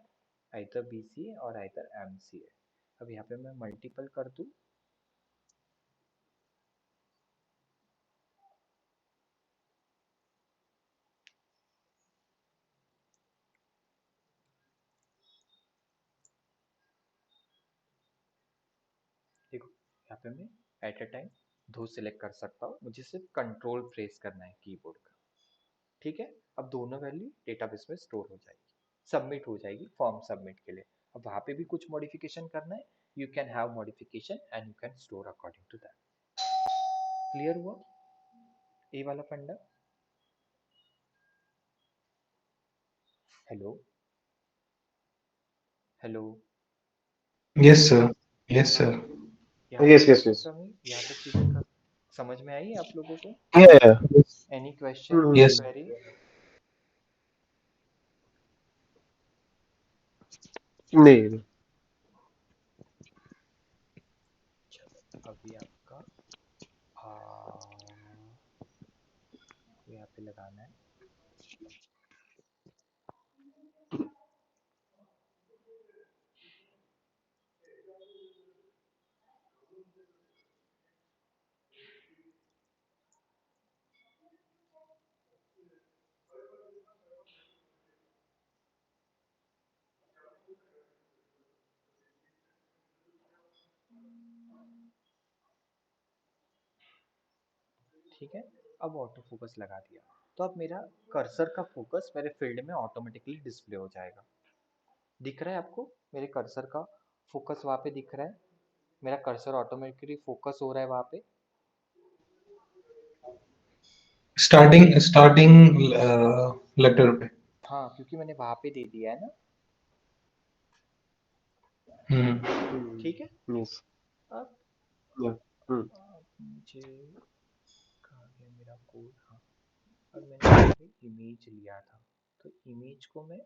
आइदर बी सी ए और आइदर एम सी ए। अब यहाँ पे मैं मल्टीपल कर दूँ, देखो यहाँ पे मैं एट अ टाइम दो सिलेक्ट कर सकता हूँ, मुझे सिर्फ कंट्रोल प्रेस करना है कीबोर्ड का। ठीक है, अब दोनों वैल्यू डेटाबेस में स्टोर हो जाएगी, सबमिट हो जाएगी फॉर्म सबमिट के लिए। अब वहाँ पे भी कुछ मॉडिफिकेशन करना है, you can have modification and you can store according to that. Clear हुआ ये वाला फंडा? Hello hello, yes sir, yes sir. यहाँ तक Yes, yes, कैसे yes. कमी, यहाँ तक चीज़ें समझ में आई आप लोगों को? Yeah, yeah. Any question any Hmm. Yes. Query? नहीं. चलो अभी आपका यहाँ पे लगाना है। ठीक है, अब ऑटो फोकस लगा दिया तो अब मेरा कर्सर का फोकस मेरे फील्ड में ऑटोमेटिकली डिस्प्ले हो जाएगा। दिख रहा है आपको मेरे कर्सर का फोकस वहाँ पे दिख रहा है, मेरा कर्सर ऑटोमेटिकली फोकस हो रहा है वहाँ पे। स्टार्टिंग स्टार्टिंग लेटर पे। हाँ, क्योंकि मैंने वहाँ पे दे दिया है ना। हम्म। Hmm. ठीक है, Yes. अब Yeah. Hmm. मुझे कहाँ गया मेरा कोड? हाँ, अब मैंने यहाँ पे इमेज लिया था, तो इमेज को मैं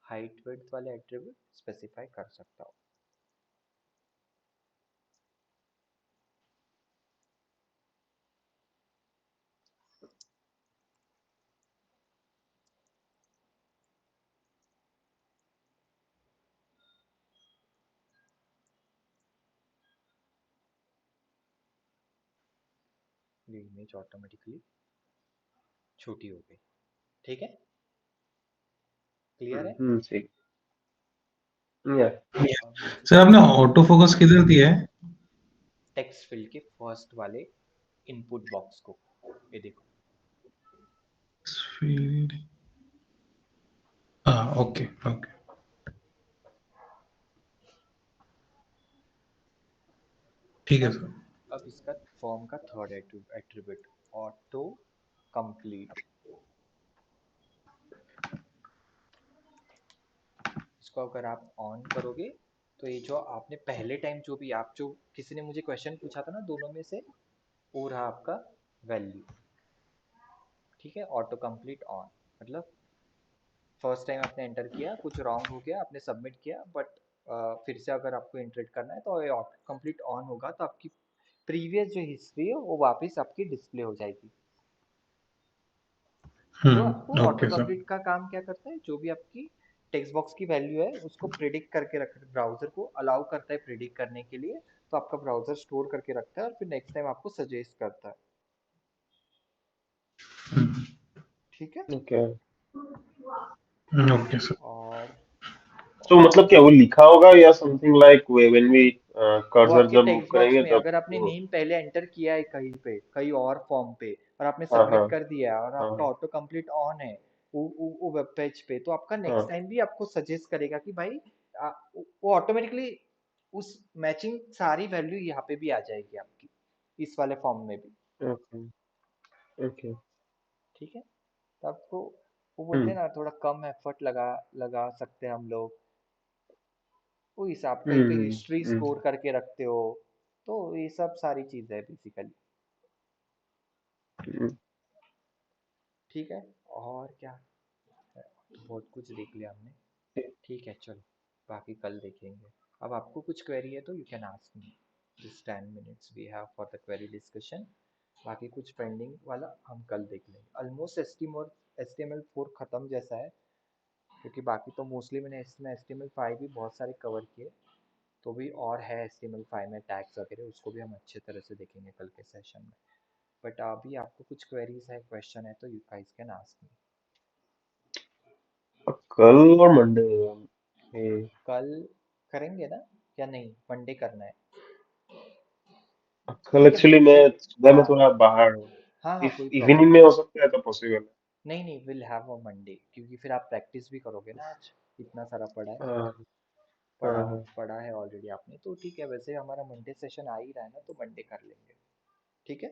हाइट विड्थ वाले एट्रीब्यूट स्पेसिफाई कर सकता हूँ। ये इमेज ऑटोमेटिकली छोटी हो गई। ठीक है, क्लियर है? Hmm. See. Yeah. अब मुझे सर आपने ऑटो फोकस किधर दिया है? टेक्स्ट फील्ड के फर्स्ट वाले इनपुट बॉक्स को, ये देखो। फील्ड। हाँ, ओके ओके, ठीक है अब सर। अब इसका फॉर्म का थर्ड एट्रीब्यूट ऑटो कंप्लीट, उसको अगर आप ऑन करोगे तो ये जो आपने पहले टाइम जो किसी ने मुझे क्वेश्चन पूछा था ना दोनों में से, वो रहा आपका वैल्यू। ठीक है, ऑटो कंप्लीट ऑन मतलब फर्स्ट टाइम आपने एंटर किया, कुछ रॉन्ग हो गया, आपने सबमिट किया, बट फिर से अगर आपको एंटर करना है तो ये ऑटो कंप्लीट ऑन होगा, तो आपकी प्रीवियस जो हिस्ट्री है वो वापस आपकी डिस्प्ले हो जाएगी। तो आपको ऑटो ओके सर। कंप्लीट का काम क्या करता है, जो भी आपकी टेक्स्ट बॉक्स की वैल्यू है उसको प्रिडिक्ट करके रख, ब्राउजर को अलाउ करता है प्रिडिक्ट करने के लिए, तो आपका ब्राउजर स्टोर करके रखता है और फिर नेक्स्ट टाइम आपको सजेस्ट करता है। ठीक है। ओके। Okay sir. और तो मतलब क्या वो लिखा होगा या समथिंग लाइक व्हेन वी वो कर्सर आपके जब मूव टेक्स्ट बॉक्स करेंगे में तब अगर आपने वो। नेम पहले एंटर किया है कहीं पे कहीं और फॉर्म पे और आपने हाँ हाँ सबमिट कर दिया है और आपका हाँ ऑटो कंप्लीट ऑन है वो वेब पेज पे, तो आपका नेक्स्ट हाँ। टाइम भी आपको सजेस्ट करेगा कि भाई वो ऑटोमेटिकली उस मैचिंग सारी वैल्यू यहाँ पे भी आ जाएगी आपकी इस वाले फॉर्म में भी। Okay okay. ठीक है, तो आपको वो बोलते हम्म हैं ना थोड़ा कम एफर्ट लगा लगा सकते हैं हम लोग, वो हिसाब कहीं पे हिस्ट्री हम्म। स्टोर करके रखते हो, तो ये सब सारी चीज़ है बेसिकली। हम्म। ठीक है, और क्या, बहुत कुछ देख लिया हमने। ठीक है चलो, बाकी कल देखेंगे। अब आपको कुछ क्वेरी है तो you can ask me, this 10 minutes we have for the query discussion. बाकी कुछ पेंडिंग वाला हम कल देख लेंगे। ऑलमोस्ट HTML4 ख़त्म जैसा है, क्योंकि बाकी तो मोस्टली मैंने इसमें HTML5 भी बहुत सारे कवर किए, तो भी और है HTML5 में टैग्स वगैरह, उसको भी हम अच्छे तरह से देखेंगे कल के सेशन में। बट अभी आपको कुछ क्वेरीज है, क्वेश्चन है, तो यू गाइस कैन आस्क मी। कल और मंडे। कल करेंगे ना, या नहीं मंडे करना है? कल ठीक है एक्चुअली मैं सुबह में हाँ थोड़ा बाहर हूँ। हाँ हाँ, इफ कोई प्रॉब्लम इवनिंग नहीं। में हो सकता है तो पॉसिबल है। नहीं नहीं, विल हैव अ मंडे, क्योंकि फिर आप प्रैक्टिस भी करोगे ना आज, इतना सारा पढ़ा है, हाँ पढ़ा हाँ हाँ। पढ़ा है ऑलरेडी आपने, तो ठीक है। वैसे हमारा मंडे सेशन आ ही रहा है ना, तो मंडे कर लेंगे। ठीक है।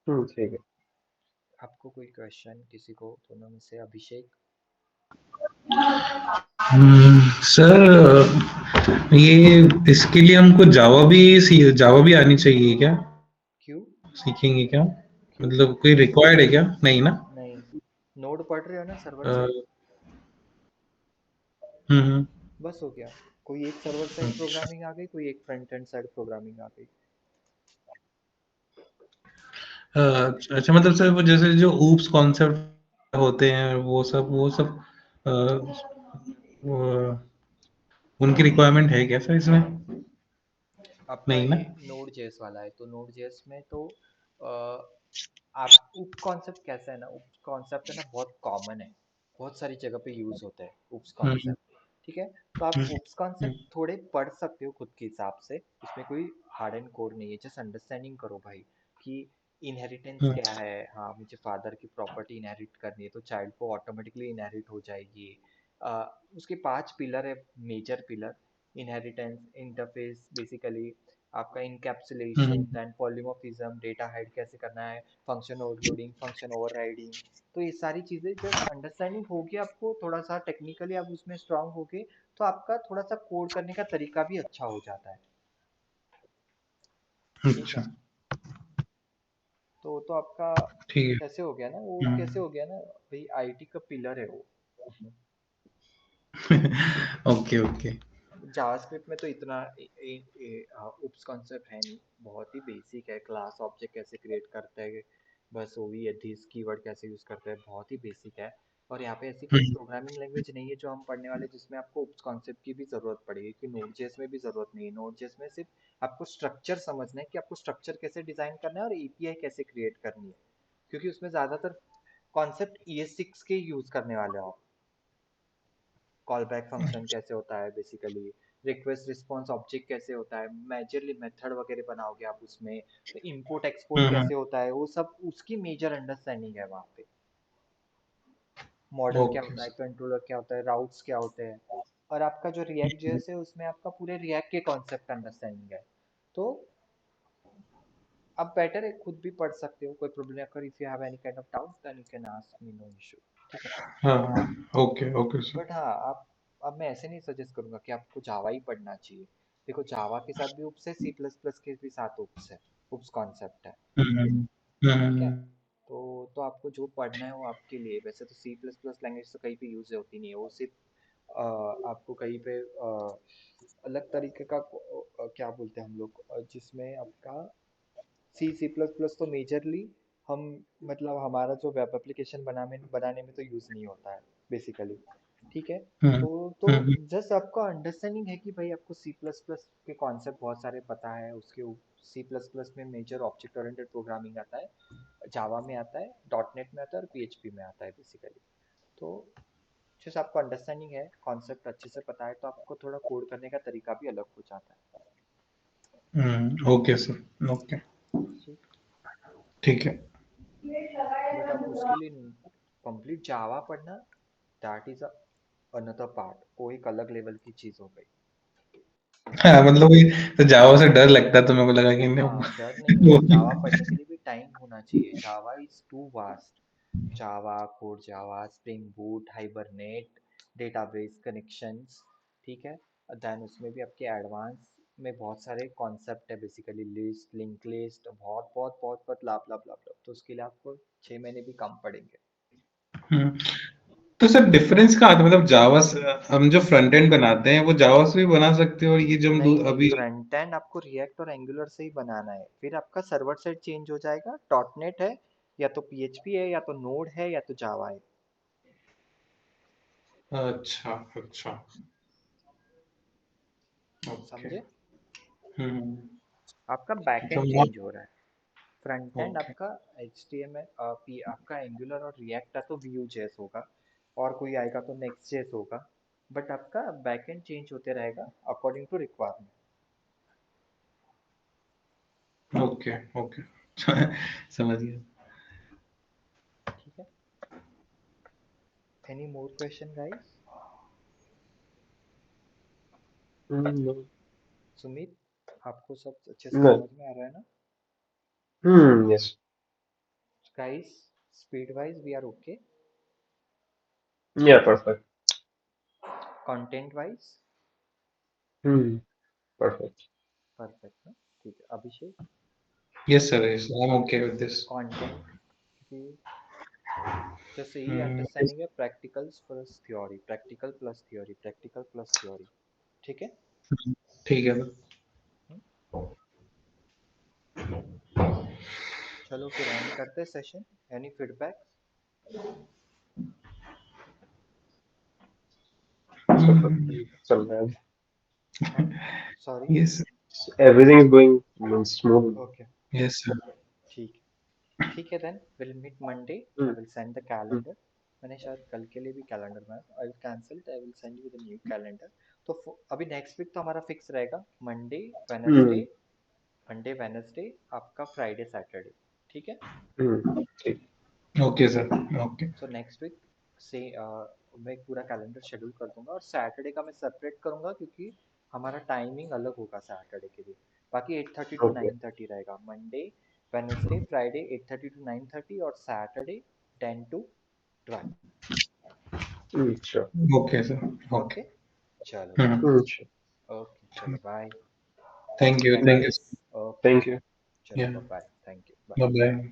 ठीक है। आपको कोई क्वेश्चन किसी को दोनों में से? अभिषेक? सर ये इसके लिए हमको जावा भी आनी चाहिए क्या? क्यों? सीखेंगे क्या? क्यों? मतलब कोई रिक्वायर्ड है क्या? नहीं ना? नहीं, नोड पढ़ रहे हो ना सर्वर अ, साइड, हम्म। बस हो गया। कोई एक सर्वर साइड अच्छा। प्रोग्रामिंग आ गई, कोई एक फ्रंट एंड साइड प्रोग्रामिंग आ गई। अच्छा मतलब सर वो जैसे जो ऊप्स कॉन्सेप्ट होते हैं वो सब अ, वो, उनकी रिक्वायरमेंट है क्या सर इसमें? आपका नहीं ये ना? नोड जेएस वाला है, तो नोड जेएस में तो अ, आप उप कॉन्सेप्ट कैसा है ना, उप कॉन्सेप्ट है ना बहुत कॉमन है, बहुत सारी जगह पे यूज होता है उप्स हम्म कॉन्सेप्ट। ठीक है, तो आप हम्म उप्स कॉन्सेप्ट थोड़े पढ़ सकते हो खुद के हिसाब से, इसमें कोई हार्ड एंड कोर नहीं है, जस्ट अंडरस्टैंडिंग करो भाई कि इनहेरिटेंस हम्म क्या है। हाँ, मुझे फादर की प्रॉपर्टी इनहेरिट करनी है तो चाइल्ड को ऑटोमेटिकली इनहेरिट हो जाएगी। अ, उसके 5 पिलर है, major pillar: inheritance, interface basically, आपका encapsulation, hmm then polymorphism, data hide कैसे करना है, फंक्शन ओवरलोडिंग, फंक्शन ओवरराइडिंग। तो ये सारी चीज़ें जस्ट अंडरस्टैंडिंग होगी आपको, थोड़ा सा टेक्निकली आप उसमें स्ट्रांग होगे, तो आपका थोड़ा सा कोड करने का तरीका भी अच्छा हो जाता है। ठीक अच्छा। है, तो आपका ठीक कैसे हो गया ना, वो है। कैसे हो गया ना भाई, आईटी का पिलर है वो। Okay okay. जावास्क्रिप्ट में तो इतना उप्स कॉन्सेप्ट है नहीं, बहुत ही बेसिक है। क्लास ऑब्जेक्ट कैसे क्रिएट करते हैं, बस वो भी है, दिस कीवर्ड कैसे यूज करते हैं, बहुत ही बेसिक है। और यहाँ पे ऐसी कोई प्रोग्रामिंग लैंग्वेज नहीं है जो हम पढ़ने वाले जिसमें आपको उप्स कॉन्सेप्ट की भी जरूरत पड़ेगी, कि नोड.जेएस में भी जरूरत नहीं है। नोड.जेएस में सिर्फ आपको स्ट्रक्चर समझना है कि आपको स्ट्रक्चर कैसे डिजाइन करना है और एपीआई कैसे क्रिएट करनी है, क्योंकि उसमें ज्यादातर कॉन्सेप्ट ES6 के यूज करने वाले हो आप। कॉल बैक फंक्शन कैसे होता है बेसिकली, रिक्वेस्ट रिस्पॉन्स ऑब्जेक्ट कैसे होता है, मेजरली मेथड वगैरह बनाओगे आप उसमें, तो इंपोर्ट एक्सपोर्ट हम्म। कैसे होता है, वो सब उसकी मेजर अंडरस्टैंडिंग है वहाँ पे। मॉडल क्या ओके होता है, सर। कंट्रोलर क्या होता है, राउट्स क्या होते हैं। और आपका जो रिएक्ट जेएस है उसमें आपका पूरे रिएक्ट के कॉन्सेप्ट अंडरस्टैंडिंग है। तो आप बेटर है खुद भी पढ़ सकते हो, कोई प्रॉब्लम, अगर if you have any kind of doubt then you can ask me, no issue. ठीक है, हाँ हाँ। Okay okay sir. बट हाँ, अब मैं ऐसे नहीं सजेस्ट करूंगा कि आपको जावा ही पढ़ना चाहिए। देखो जावा के साथ भी उप्स है, सी प्लस प्लस के भी साथ उप्स है, उप्स कॉन्सेप्ट है। हम्म, ठीक है। हम्म, तो आपको जो पढ़ना है वो आपके लिए। वैसे तो सी प्लस प्लस लैंग्वेज तो कहीं पे यूज होती नहीं है, वो सिर्फ आपको कहीं पे अलग तरीके का क्या बोलते हैं हम लोग, जिसमें आपका सी सी प्लस प्लस तो मेजरली हम मतलब हमारा जो वेब एप्लीकेशन बनाने बनाने में तो यूज़ नहीं होता है बेसिकली। ठीक है। हम्म, तो हम्म, जस्ट आपको अंडरस्टैंडिंग है कि भाई आपको सी प्लस प्लस के कॉन्सेप्ट बहुत सारे पता है, उसके सी प्लस प्लस में मेजर ऑब्जेक्ट ओरिएंटेड प्रोग्रामिंग आता है, जावा में आता है, डॉट नेट में आता है और पीएचपी में आता है बेसिकली। तो जैसे आपको अंडरस्टैंडिंग है, कॉन्सेप्ट अच्छे से पता है, तो आपको थोड़ा कोड करने का तरीका भी अलग हो जाता है। ओके सर, ओके, ठीक। ठीक है। बट आप उसके लिए कंप्लीट जावा पढ़ना, दैट इज अनदर पार्ट, वो एक अलग लेवल की चीज हो गई। हाँ, मतलब वही, तो जावा से डर लगता है तो मेरे को लगा कि हाँ, नहीं। डर नहीं होना, जावा पढ़ने के लिए भी टाइम होना चाहिए। Java is too vast. Java, code Java, Spring Boot, Hibernate, database connections. ठीक है। देन उसमें भी आपके एडवांस में बहुत सारे कॉन्सेप्ट है बेसिकली, लिस्ट, लिंक लिस्ट, बहुत बहुत बहुत बहुत लाभ लाभ लाभ लाभ, तो उसके लिए आपको 6 महीने भी कम पड़ेंगे। हम्म, तो सर डिफरेंस कहाँ आता है? मतलब जावा से हम जो फ्रंट एंड बनाते हैं वो जावा से भी बना सकते हैं, और ये जो हम नहीं नहीं, अभी। फ्रंट एंड आपको रिएक्ट और एंगुलर से ही बनाना है, फिर आपका सर्वर साइड चेंज हो जाएगा, डॉट नेट है या तो पीएचपी है या तो नोड है या तो जावा है। अच्छा, अच्छा, ओके। समझे। हम्म, आपका बैक तो एंड चेंज हो रहा है। फ्रंट एंड ओके, आपका एच टी एम एल, आपका एंगुलर और रिएक्ट है तो व्यू जेस होगा, और कोई आएगा तो नेक्स्ट जेस होगा। बट आपका बैक एंड चेंज होते रहेगा according to requirement. Okay, okay. समझ गया। ठीक है। Any more question guys. No. Sumit, आपको सब अच्छे से No. समझ में आ रहा है ना? Yes. Guys, speed wise we are okay, Yeah, perfect. Content wise Hmm. Perfect. Perfect है। ठीक है Abhishek, yes sir, yes, I am okay with this. Content की जैसे ही यस, अंडरस्टैंडिंग है, practicals plus theory, practical plus theory, practical plus theory. ठीक है। ठीक है सर। हम्म, चलो फिर एंड करते हैं सेशन। Any feedback? सब चल रहा है। हाँ, sorry. Yes, Everything is going smooth. Okay. Yes sir. ठीक। ठीक है then will meet Monday. Hmm. I will send the Hmm. Calendar. मैंने शायद कल के लिए भी कैलेंडर में, I will cancel, I will send you the new calendar. तो अभी नेक्स्ट वीक तो हमारा फिक्स रहेगा, Monday Wednesday, Hmm. Monday Wednesday, आपका फ्राइडे सैटरडे। ठीक है। Hmm. ठीक। Okay sir, okay. So next week से मैं एक पूरा कैलेंडर शेड्यूल कर दूंगा, और सैटरडे का मैं सेपरेट करूंगा क्योंकि हमारा टाइमिंग अलग होगा सैटरडे के लिए। बाकी 8:30 टू Okay. 9:30 रहेगा, मंडे वेनसडे फ्राइडे 8:30 टू 9:30, और Saturday 10 to 12। Hmm. Sure. Okay sir, okay. Okay. चलो हम्म, ठीक Hmm. है। Sure. ओके चलो bye. Thank you, thank thank you. You. Okay. Thank you. चलो या, bye bye, thank you, bye. Bye bye.